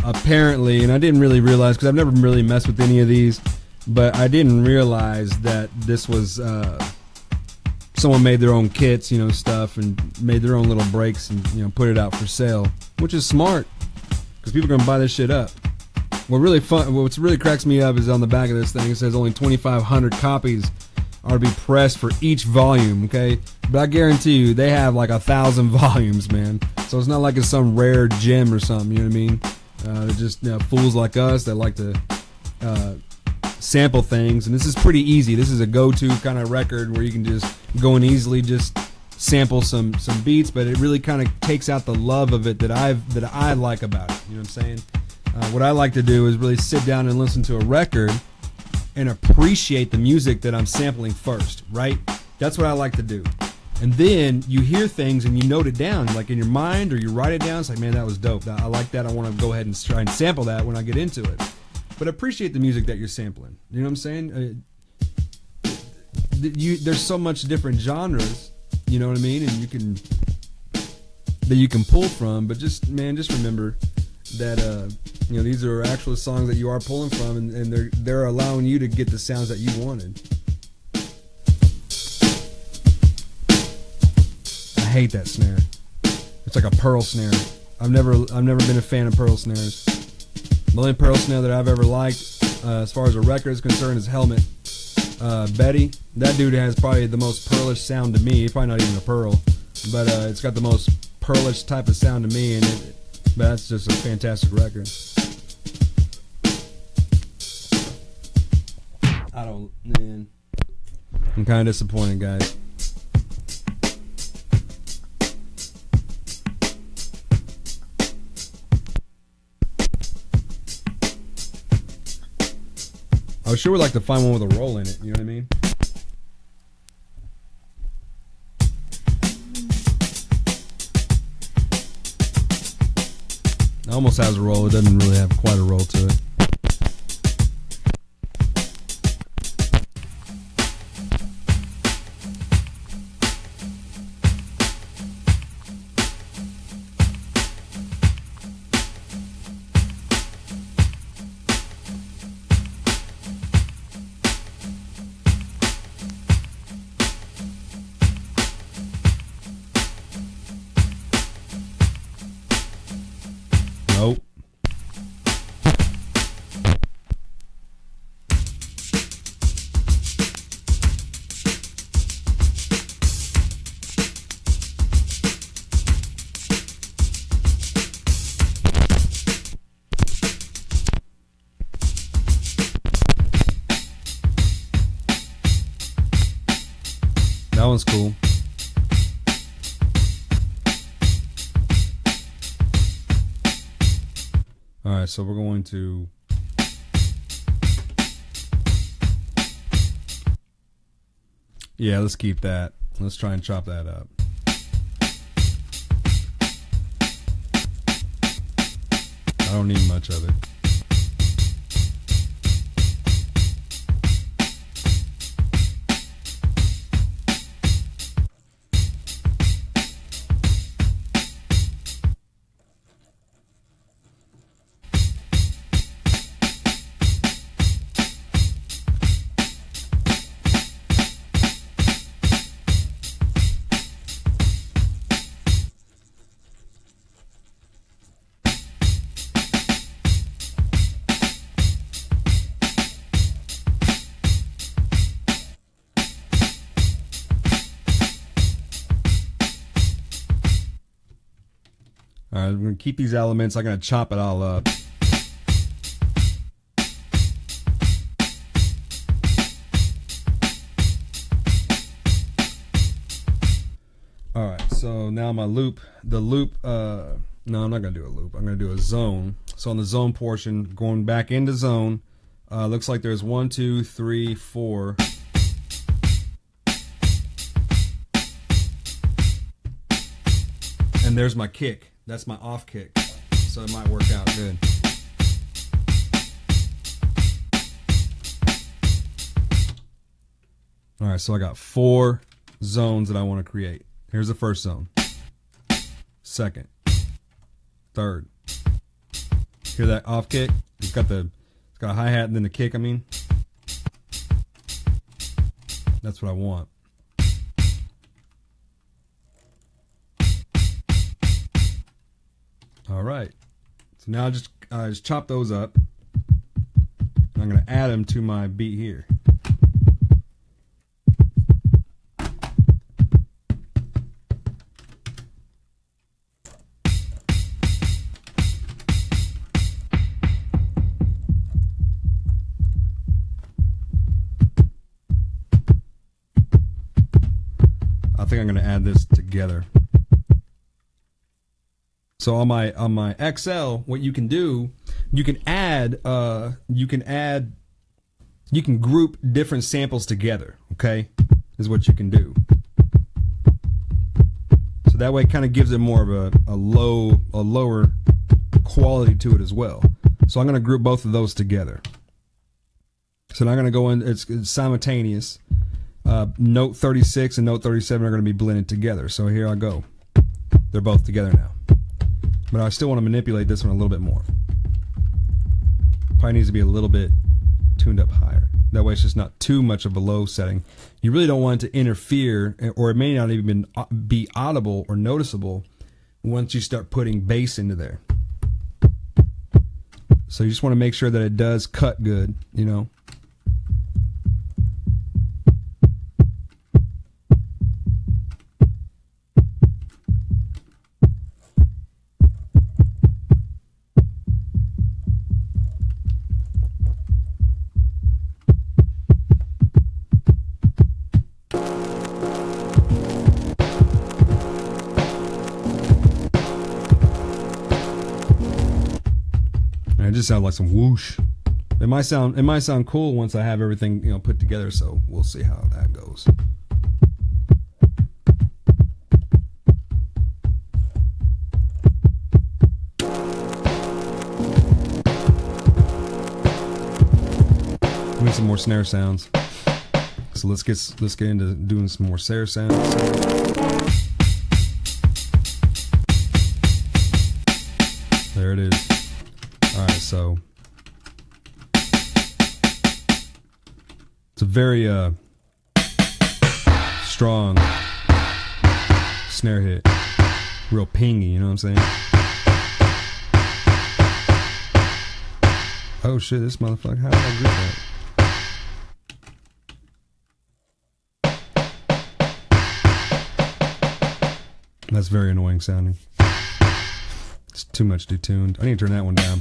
Apparently, and I didn't really realize, because I've never really messed with any of these, but I didn't realize that this was, someone made their own kits, you know, stuff, and made their own little breaks and, you know, put it out for sale, which is smart, because people are going to buy this shit up. What's really cracks me up is on the back of this thing, it says only 2,500 copies are to be pressed for each volume, okay? But I guarantee you, they have like 1,000 volumes, man. So it's not like it's some rare gem or something, you know what I mean? They're just, you know, fools like us that like to sample things. And this is pretty easy. This is a go-to kind of record where you can just go and easily just sample some beats, but it really kind of takes out the love of it that I like about it. You know what I'm saying? What I like to do is really sit down and listen to a record and appreciate the music that I'm sampling first, right? That's what I like to do. And then you hear things and you note it down, like in your mind, or you write it down. It's like, man, that was dope. I like that. I want to go ahead and try and sample that when I get into it. But appreciate the music that you're sampling. You know what I'm saying? there's so much different genres, you know what I mean, and you can pull from. But just remember that these are actual songs that you are pulling from, and they're allowing you to get the sounds that you wanted. I hate that snare. It's like a pearl snare. I've never been a fan of pearl snares. The only pearl snare that I've ever liked, as far as a record is concerned, is Helmet. Betty, that dude has probably the most pearlish sound to me. Probably not even a pearl, but it's got the most pearlish type of sound to me, but that's just a fantastic record. I'm kind of disappointed, guys. I sure would like to find one with a roll in it, you know what I mean? It almost has a roll, it doesn't really have quite a roll to it. Nope. That one's cool. Alright, so we're going to let's keep that. Let's try and chop that up. I don't need much of it. Alright, we're going to keep these elements. I'm going to chop it all up. Alright, so now my loop, no, I'm not going to do a loop. I'm going to do a zone. So on the zone portion, going back into zone, looks like there's 1, 2, 3, 4. And there's my kick. That's my off kick, so it might work out good. All right, so I got 4 zones that I want to create. Here's the first zone. Second. Third. Hear that off kick? It's got a hi-hat and then the kick, I mean. That's what I want. All right, so now I just chop those up. I'm going to add them to my beat here. I think I'm going to add this together. So on my XL, what you can do, you can group different samples together, okay? Is what you can do. So that way it kind of gives it more of a lower quality to it as well. So I'm going to group both of those together. So now I'm going to go in, it's simultaneous, Note 36 and note 37 are going to be blended together. So here I go. They're both together now. But I still want to manipulate this one a little bit more. Probably needs to be a little bit tuned up higher. That way it's just not too much of a low setting. You really don't want it to interfere, or it may not even be audible or noticeable once you start putting bass into there. So you just want to make sure that it does cut good, you know. It just sounds like some whoosh. It might sound cool once I have everything, you know, put together, so we'll see how that goes. We need some more snare sounds. So let's get into doing some more snare sounds. There it is. All right, so it's a very strong snare hit, real pingy, you know what I'm saying? Oh shit, this motherfucker, how did I grip that? That's very annoying sounding. It's too much detuned. I need to turn that one down.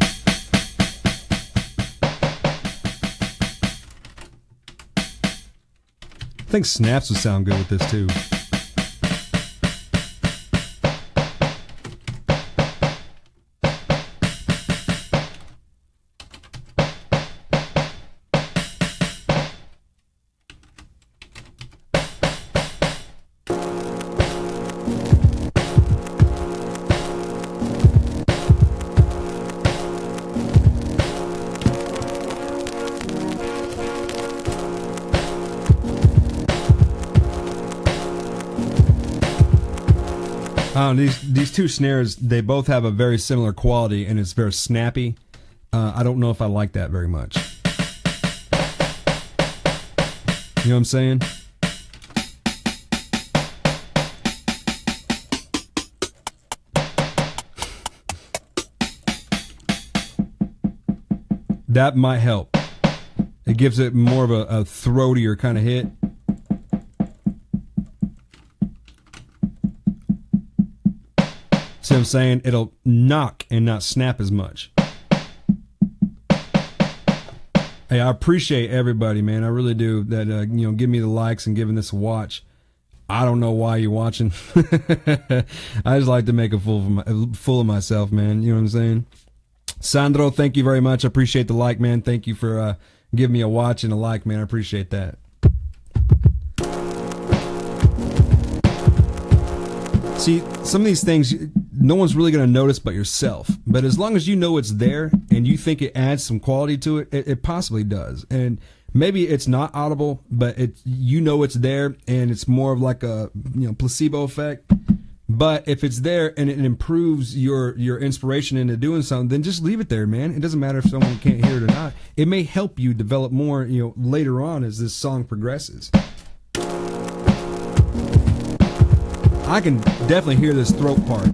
I think snaps would sound good with this too. These two snares, they both have a very similar quality, and it's very snappy. I don't know if I like that very much. You know what I'm saying? That might help. It gives it more of a throatier kind of hit. See what I'm saying? It'll knock and not snap as much. Hey, I appreciate everybody, man. I really do. That you know, give me the likes and giving this a watch. I don't know why you're watching. I just like to make a fool of myself, man. You know what I'm saying? Sandro, thank you very much. I appreciate the like, man. Thank you for giving me a watch and a like, man. I appreciate that. See, some of these things, no one's really going to notice but yourself. But as long as you know it's there and you think it adds some quality to it, it possibly does. And maybe it's not audible, but you know it's there, and it's more of like a placebo effect. But if it's there and it improves your inspiration into doing something, then just leave it there, man. It doesn't matter if someone can't hear it or not. It may help you develop more, later on as this song progresses. I can definitely hear this throat part.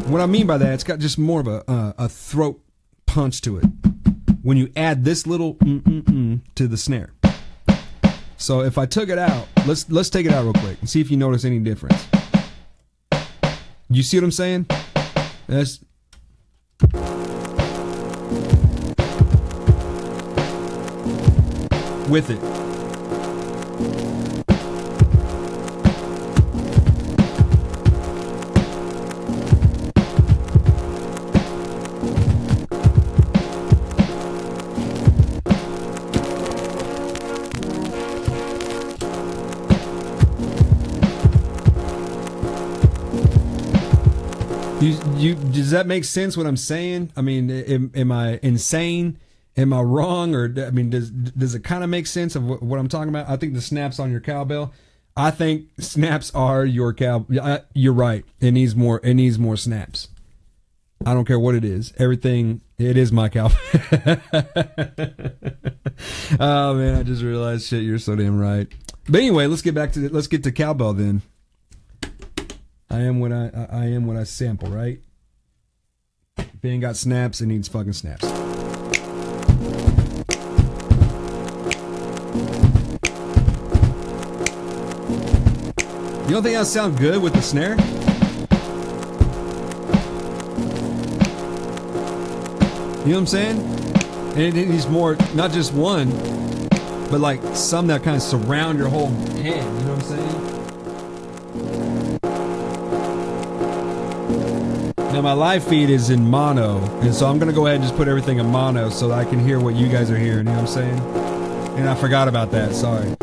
What I mean by that, it's got just more of a throat punch to it when you add this little to the snare. So if I took it out, let's take it out real quick and see if you notice any difference. You see what I'm saying? That's with it. Does that make sense what I'm saying? I mean, am I insane? Am I wrong, or I mean, does it kind of make sense of what I'm talking about? I think the snaps on your cowbell. I think snaps are your cow. You're right. It needs more. It needs more snaps. I don't care what it is. Everything. It is my cowbell. Oh man, I just realized shit. You're so damn right. But anyway, let's get to cowbell then. I am what I sample, right? If it ain't got snaps, it needs fucking snaps. You don't think that'll sound good with the snare? You know what I'm saying? And it needs more, not just one, but like some that kind of surround your whole hand. You know what I'm saying? Now my live feed is in mono, and so I'm gonna go ahead and just put everything in mono so that I can hear what you guys are hearing. You know what I'm saying? And I forgot about that. Sorry.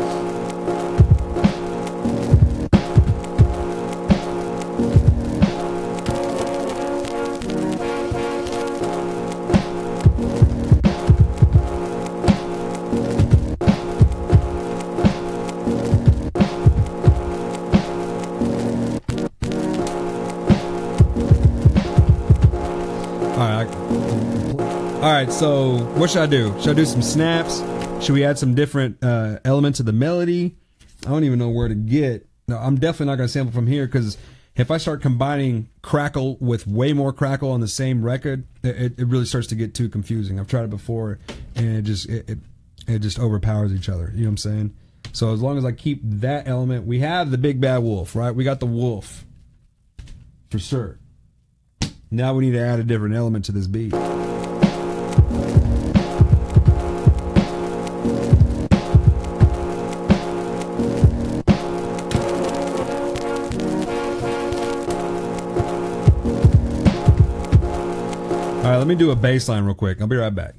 Alright, so what should I do? Should I do some snaps? Should we add some different elements of the melody? I don't even know where to get. No, I'm definitely not going to sample from here, because if I start combining crackle with way more crackle on the same record, it really starts to get too confusing. I've tried it before, and it just overpowers each other. You know what I'm saying? So as long as I keep that element, we have the big bad wolf, right? We got the wolf, for sure. Now we need to add a different element to this beat. All right, let me do a bass line real quick. I'll be right back.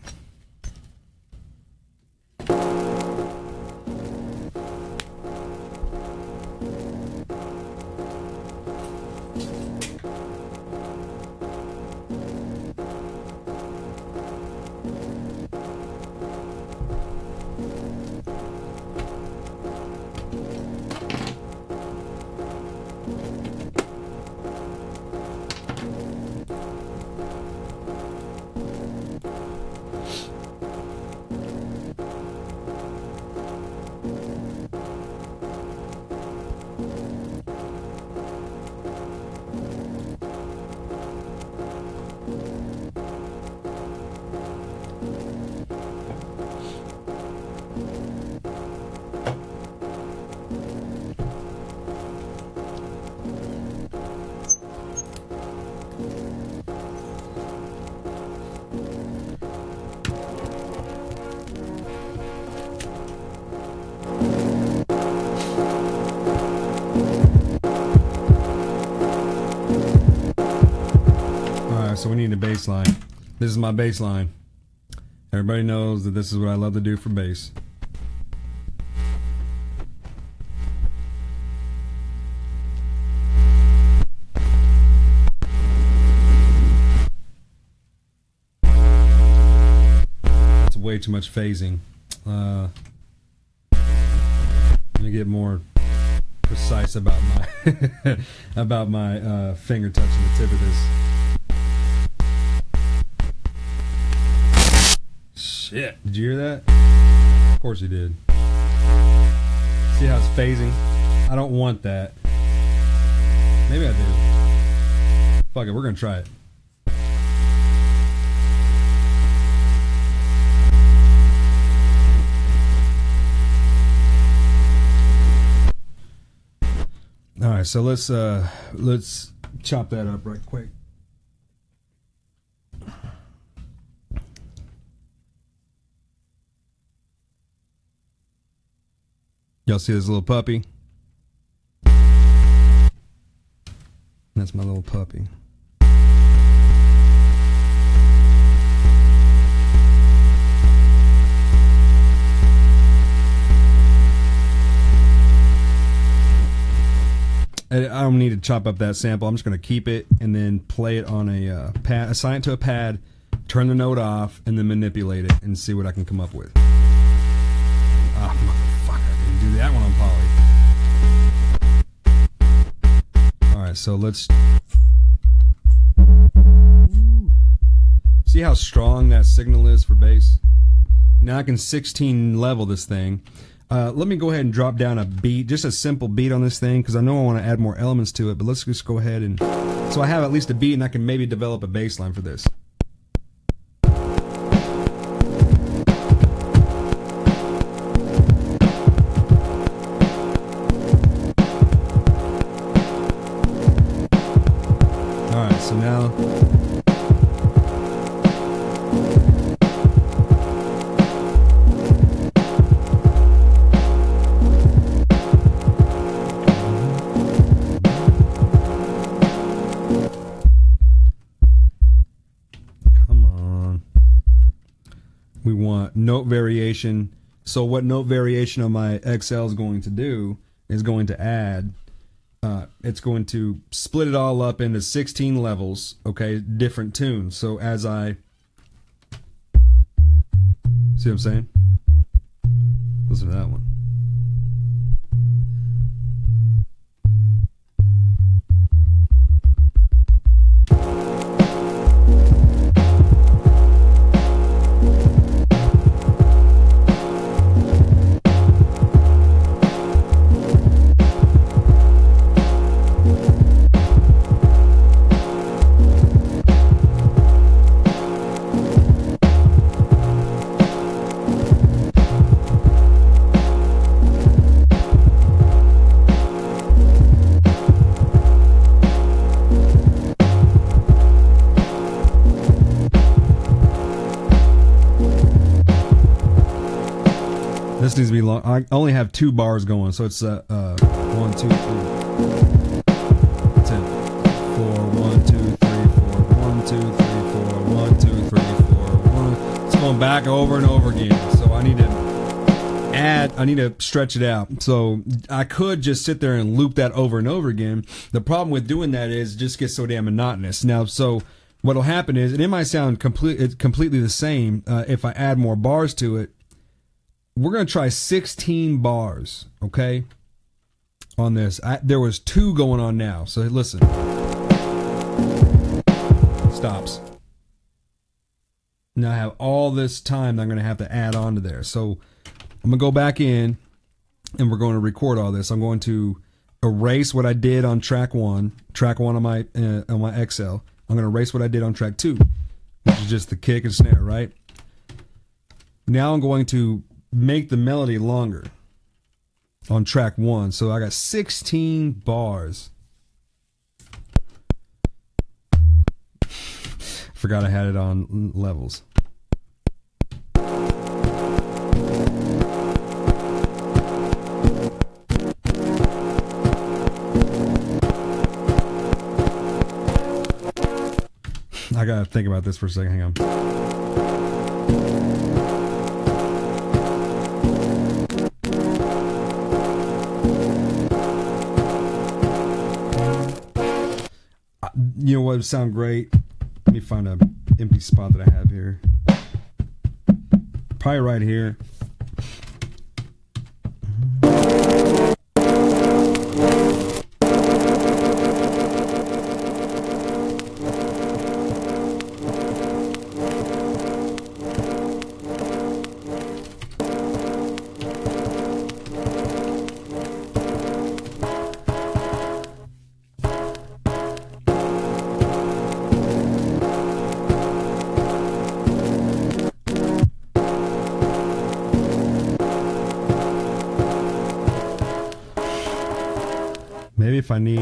So we need a bass line. This is my bass line. Everybody knows that this is what I love to do for bass. It's way too much phasing. Let me get more precise about my about my finger touching the tip of this. Shit, did you hear that? Of course you did. See how it's phasing? I don't want that. Maybe I do. Fuck it, we're gonna try it. Alright, so let's chop that up right quick. Y'all see this little puppy? That's my little puppy. I don't need to chop up that sample. I'm just going to keep it and then play it on a pad, assign it to a pad, turn the note off, and then manipulate it and see what I can come up with. Ah, motherfucker, I didn't do that one on poly. Alright, so let's... See how strong that signal is for bass? Now I can 16 level this thing. Let me go ahead and drop down a beat, just a simple beat on this thing, because I know I want to add more elements to it, but let's just go ahead and... So I have at least a beat, and I can maybe develop a bass line for this. Alright, so now... We want note variation. So what note variation on my XL is going to do is going to add, it's going to split it all up into 16 levels, okay, different tunes. So as I, see what I'm saying? Listen to that one. This needs to be long. I only have 2 bars going, so it's 1, 2, 3. That's it. 4, 1, 2, 3, 4, 1, 2, 3, 4, 1, 2, 3, 4, 1. It's going back over and over again. So I need to add. I need to stretch it out. So I could just sit there and loop that over and over again. The problem with doing that is it just gets so damn monotonous. Now, so what'll happen is, and it might sound completely the same if I add more bars to it. We're going to try 16 bars, okay, on this. There was 2 going on now, so listen. Stops. Now I have all this time that I'm going to have to add on to there. So I'm going to go back in, and we're going to record all this. I'm going to erase what I did on track 1 on my XL. I'm going to erase what I did on track 2, which is just the kick and snare, right? Now I'm going to make the melody longer on track 1. So I got 16 bars. Forgot I had it on levels. I gotta think about this for a second. Hang on. You know what would sound great? Let me find an empty spot that I have here. Probably right here. Maybe if I need...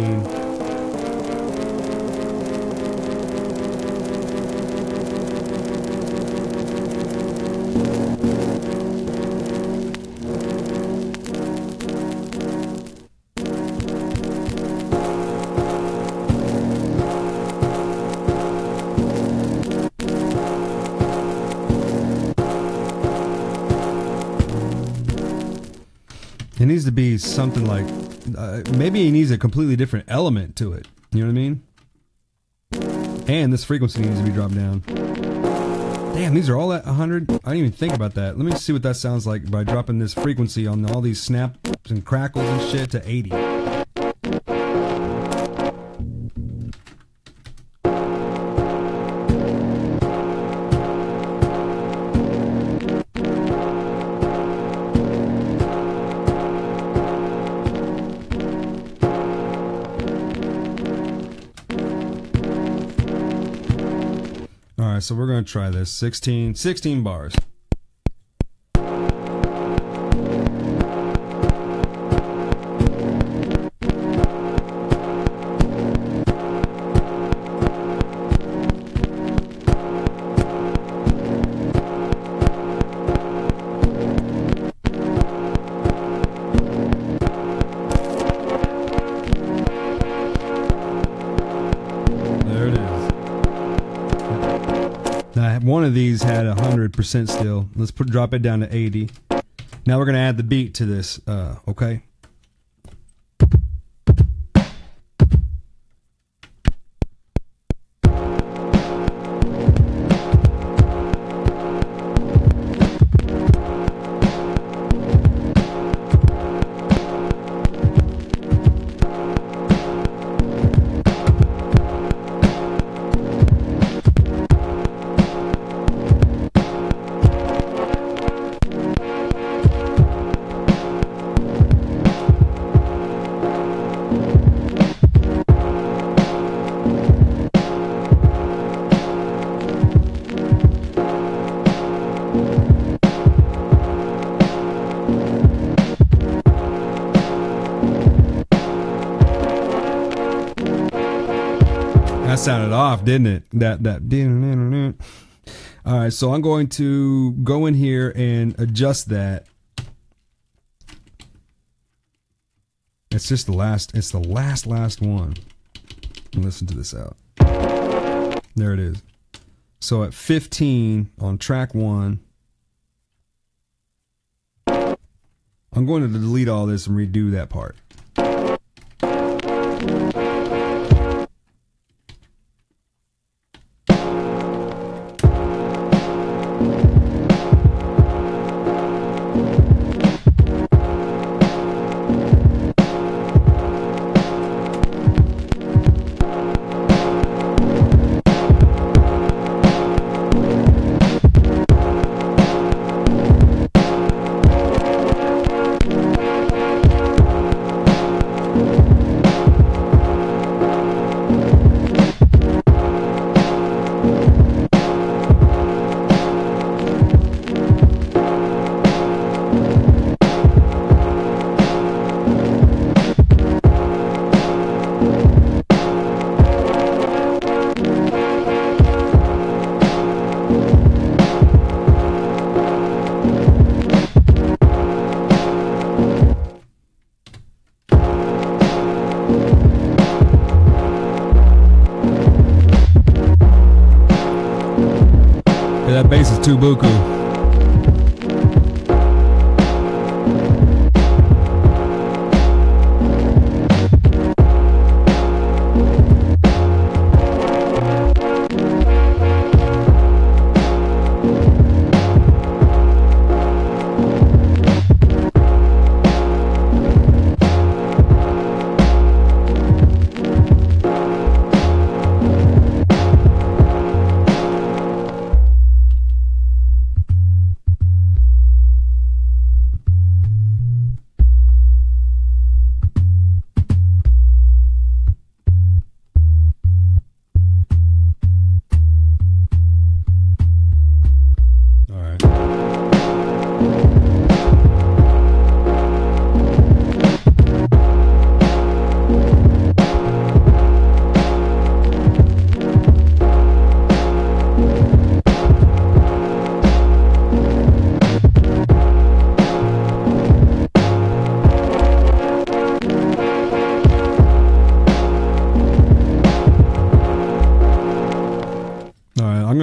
It needs to be something like... maybe he needs a completely different element to it. You know what I mean? And this frequency needs to be dropped down. Damn, these are all at 100. I didn't even think about that. Let me see what that sounds like by dropping this frequency on all these snaps and crackles and shit to 80. Alright, so we're going to try this. 16 bars. One of these had 100% still. Let's drop it down to 80. Now we're going to add the beat to this, okay? That sounded off, didn't it? That. All right, so I'm going to go in here and adjust that. It's just the last. It's the last one. Listen to this out. There it is. So at 15 on track 1, I'm going to delete all this and redo that part. That bass is too buku.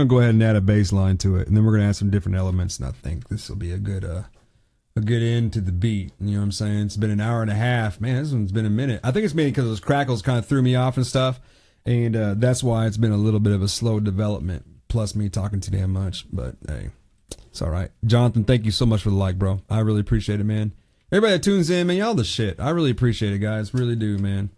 Go ahead and add a bass line to it, and then we're gonna add some different elements, and I think this will be a good end to the beat. You know what I'm saying? It's been an hour and a half. Man, this one's been a minute. I think it's mainly because those crackles kind of threw me off and stuff, and that's why it's been a little bit of a slow development. plus me talking too damn much, but hey, it's all right. Jonathan, thank you so much for the like, bro. I really appreciate it, man. Everybody that tunes in, man, y'all the shit. I really appreciate it, guys. Really do, man.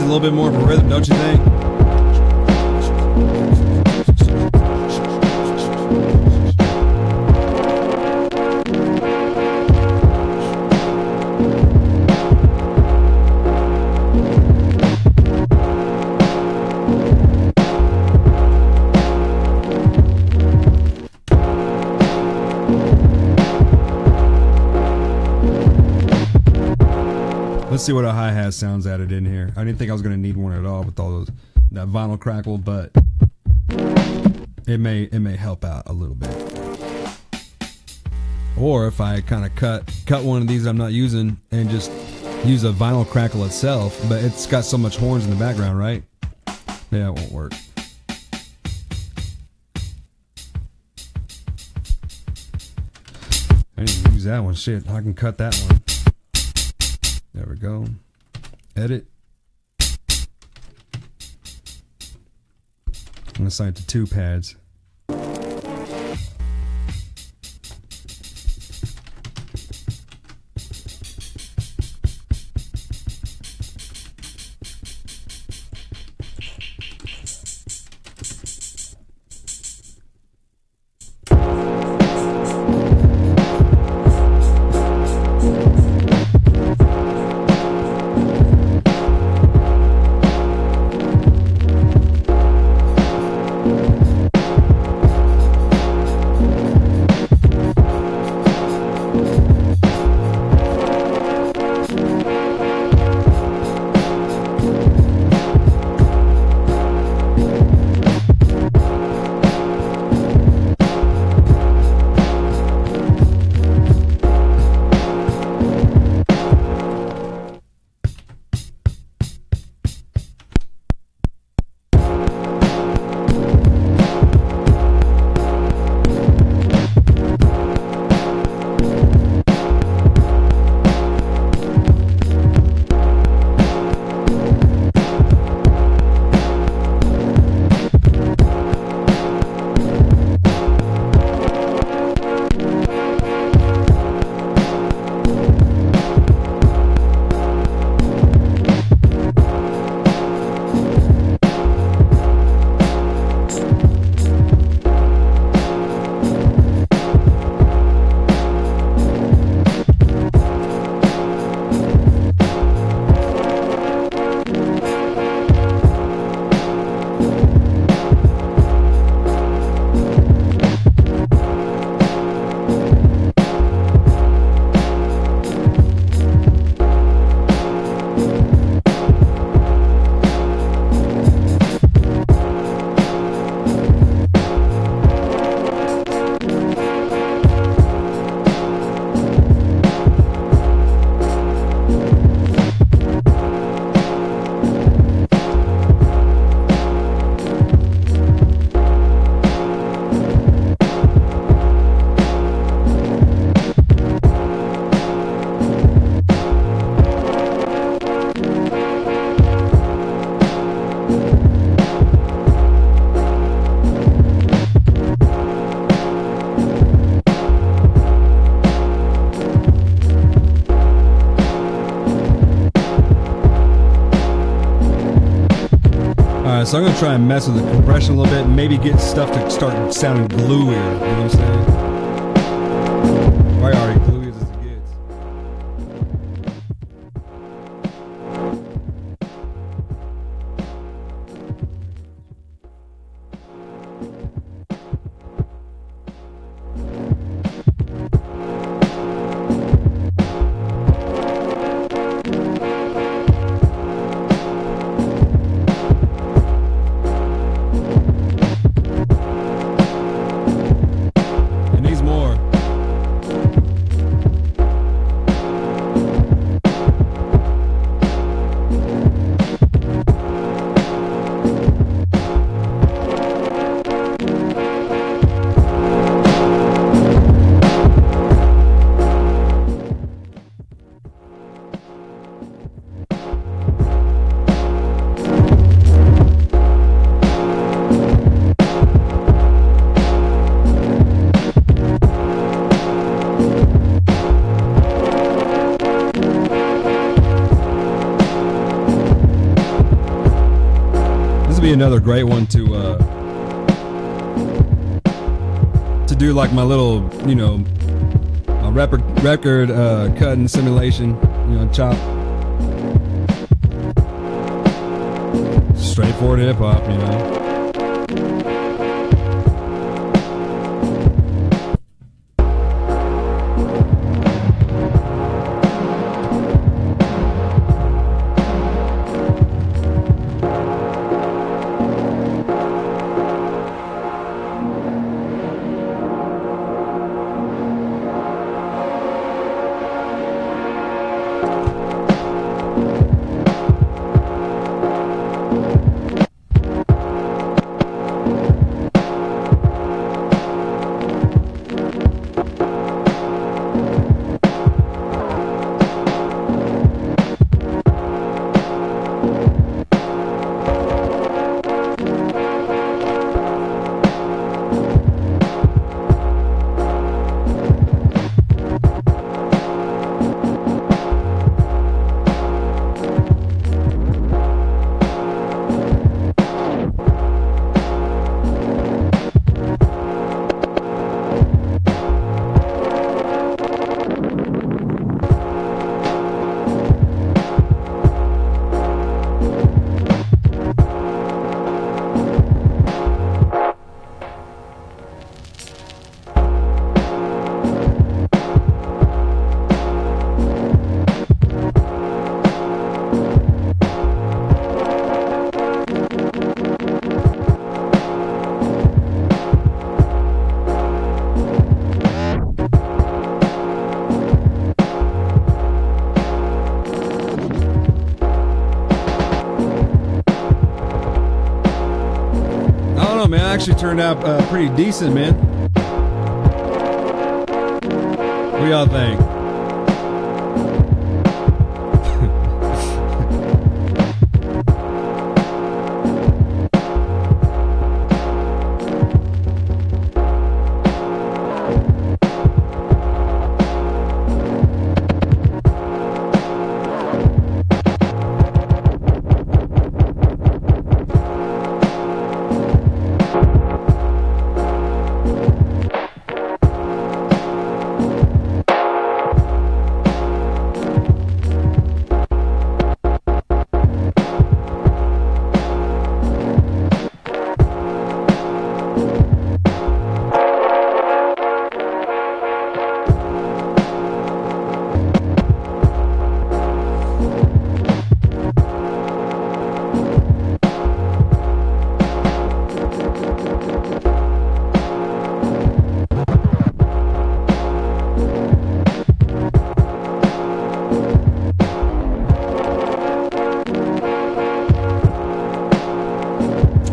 A little bit more of a rhythm, don't you think? Let's see what a hi-hat sounds added in here. I didn't think I was going to need one at all with all those that vinyl crackle, but it may help out a little bit. Or if I kind of cut one of these I'm not using and just use a vinyl crackle itself, but it's got so much horns in the background, right? Yeah, it won't work. I didn't use that one. Shit, I can cut that one. There we go. Edit. I'm going to assign it to 2 pads. So I'm going to try and mess with the compression a little bit and maybe get stuff to start sounding gluier. You know what I'm saying? Probably already gluey as it gets. be another great one to do like my little, you know, my record cut and simulation, you know, chop. Straightforward hip hop, you know. Actually turned out pretty decent, man. What do y'all think?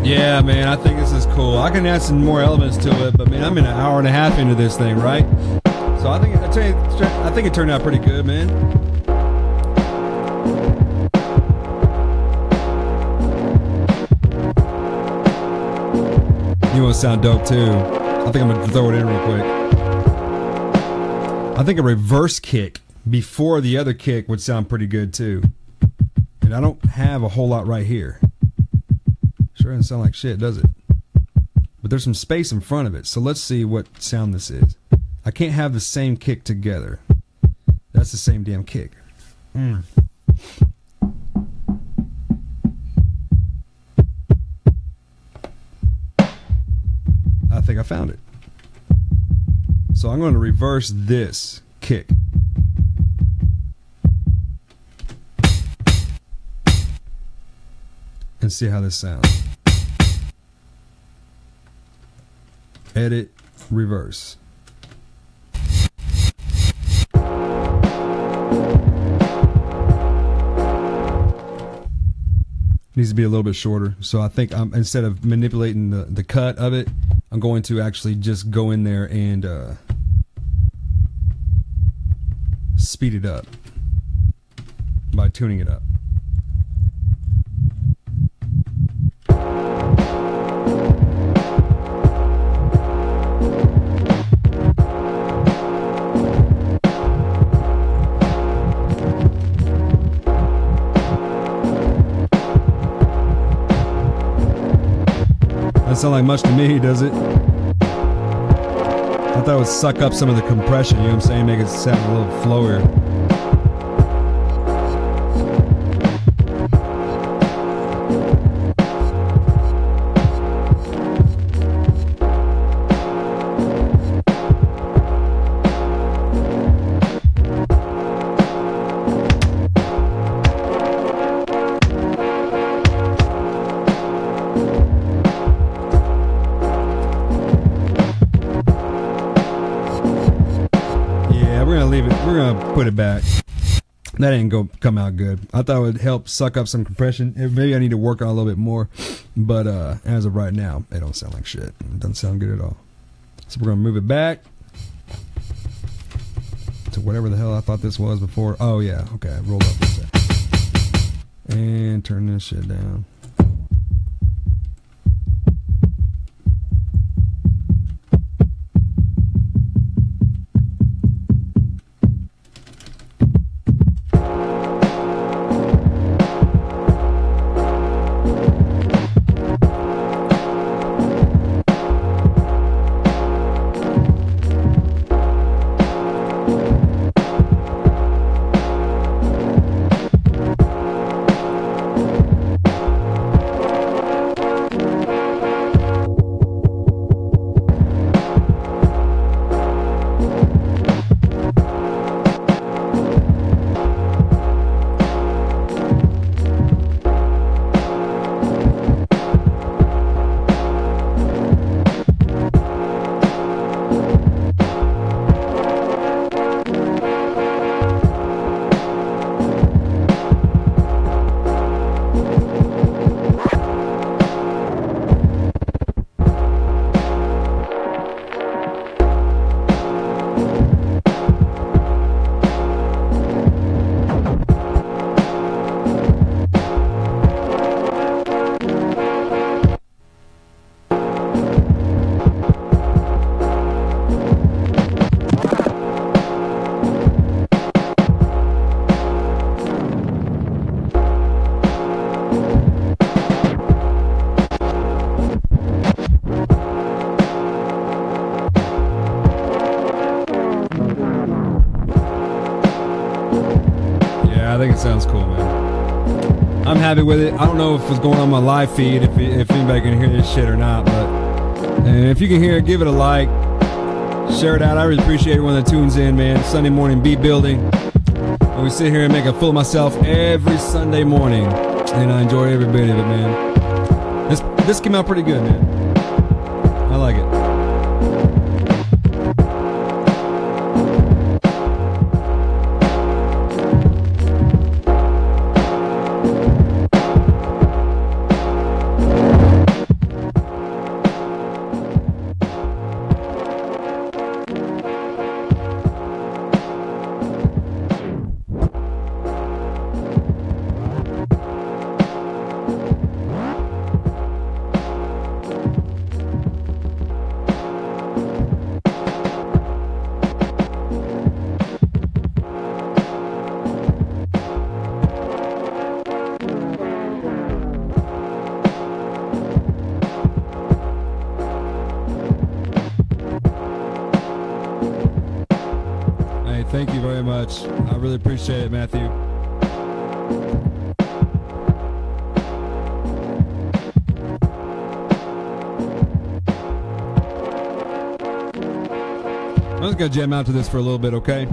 Yeah, man, I think this is cool. I can add some more elements to it, but man, I'm in an hour and a half into this thing, right? So I think it turned out pretty good, man. You want to sound dope too? I think I'm gonna throw it in real quick. I think a reverse kick before the other kick would sound pretty good too. And I don't have a whole lot right here. Sure doesn't sound like shit, does it? But there's some space in front of it, so let's see what sound this is. I can't have the same kick together. That's the same damn kick. I think I found it. So I'm going to reverse this kick. And see how this sounds. Edit, reverse. Needs to be a little bit shorter. So I think instead of manipulating the cut of it, I'm going to actually just go in there and speed it up by tuning it up. Doesn't sound like much to me, does it? I thought it would suck up some of the compression, you know what I'm saying? Make it sound a little flowier. Put it back. That ain't gonna come out good. I thought it would help suck up some compression. Maybe I need to work on it a little bit more, but as of right now, it don't sound like shit. It doesn't sound good at all. So we're gonna move it back to whatever the hell I thought this was before. Oh yeah, okay, I rolled up this and turn this shit down. Sounds cool, man. I'm happy with it. I don't know if it's going on my live feed, if anybody can hear this shit or not, but if you can hear it, give it a like, share it out. I really appreciate everyone that tunes in, man. Sunday morning beat building. And we sit here and make a fool of myself every Sunday morning, and I enjoy every bit of it, man. This came out pretty good, man. I like it. Thank you very much. I really appreciate it, Matthew. I'm just gonna jam out to this for a little bit, okay?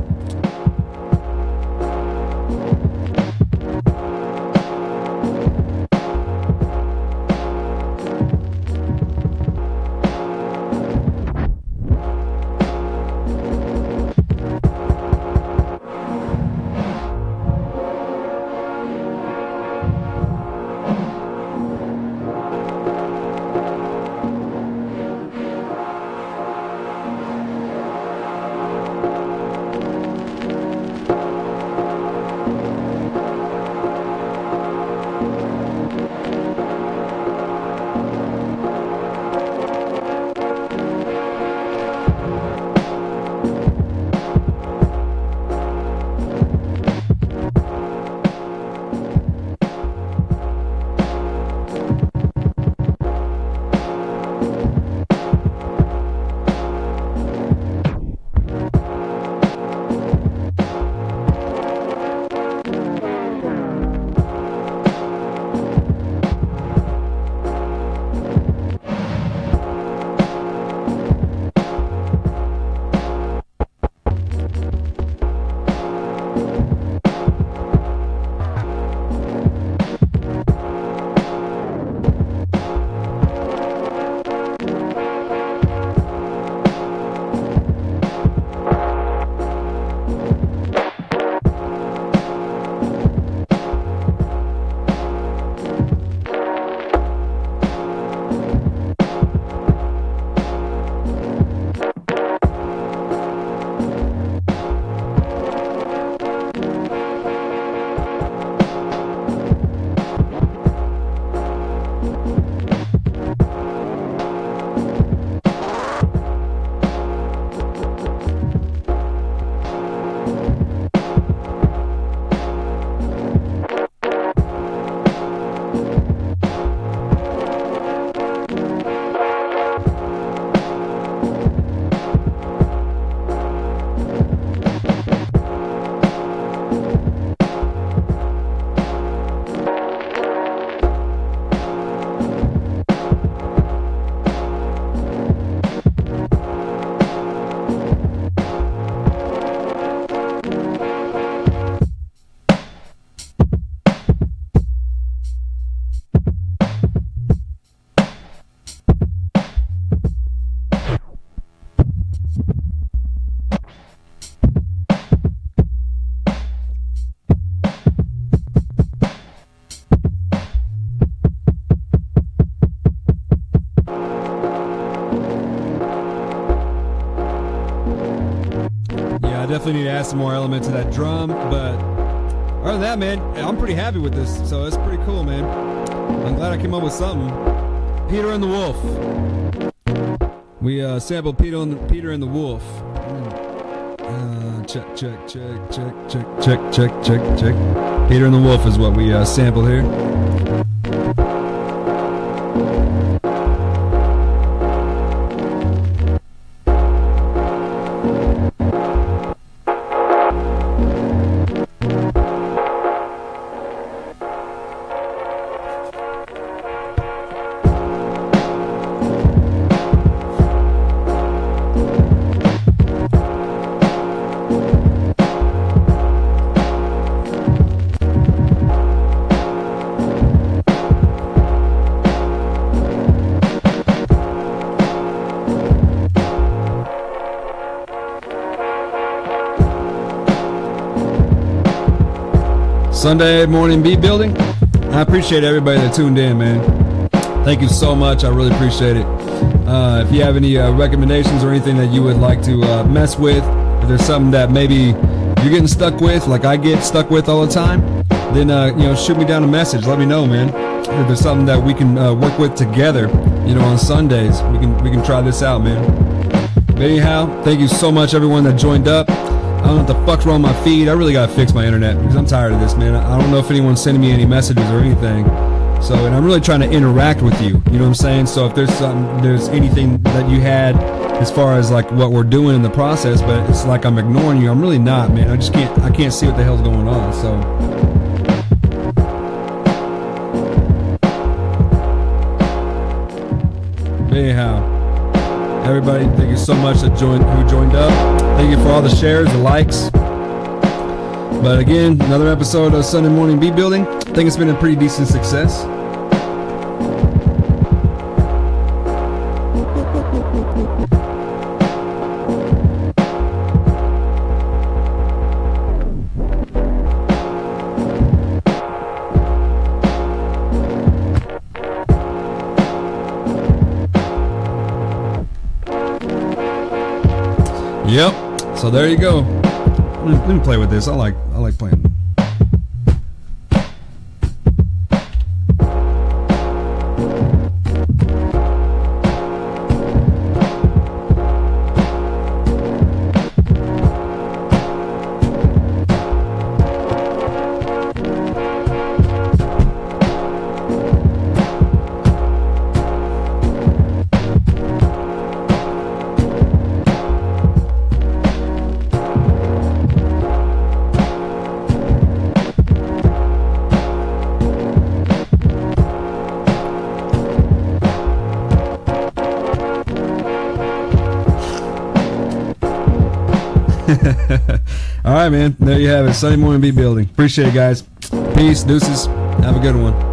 definitely need to add some more element to that drum, but other than that, man, I'm pretty happy with this, so it's pretty cool, man. I'm glad I came up with something. Peter and the Wolf. We sampled Peter and the Wolf. Check. Peter and the Wolf is what we sampled here. Sunday morning beat building. I appreciate everybody that tuned in, man. Thank you so much. I really appreciate it. If you have any recommendations or anything that you would like to mess with, if there's something that maybe you're getting stuck with, like I get stuck with all the time, then shoot me down a message. Let me know, man. If there's something that we can work with together, on Sundays, we can try this out, man. But anyhow, thank you so much, everyone that joined up. I don't know what the fuck's wrong with my feed. I really gotta fix my internet because I'm tired of this, man. I don't know if anyone's sending me any messages or anything. So, and I'm really trying to interact with you. You know what I'm saying? So if there's anything that you had as far as like what we're doing in the process, but it's like I'm ignoring you. I'm really not, man. I can't see what the hell's going on. So. Anyhow, everybody, thank you so much who joined up. Thank you for all the shares, the likes. But again, another episode of Sunday Morning Beat Building. I think it's been a pretty decent success. Yep. So there you go. Let me play with this. I like playing. All right, man. There you have it. Sunday morning beat building. Appreciate it, guys. Peace. Deuces. Have a good one.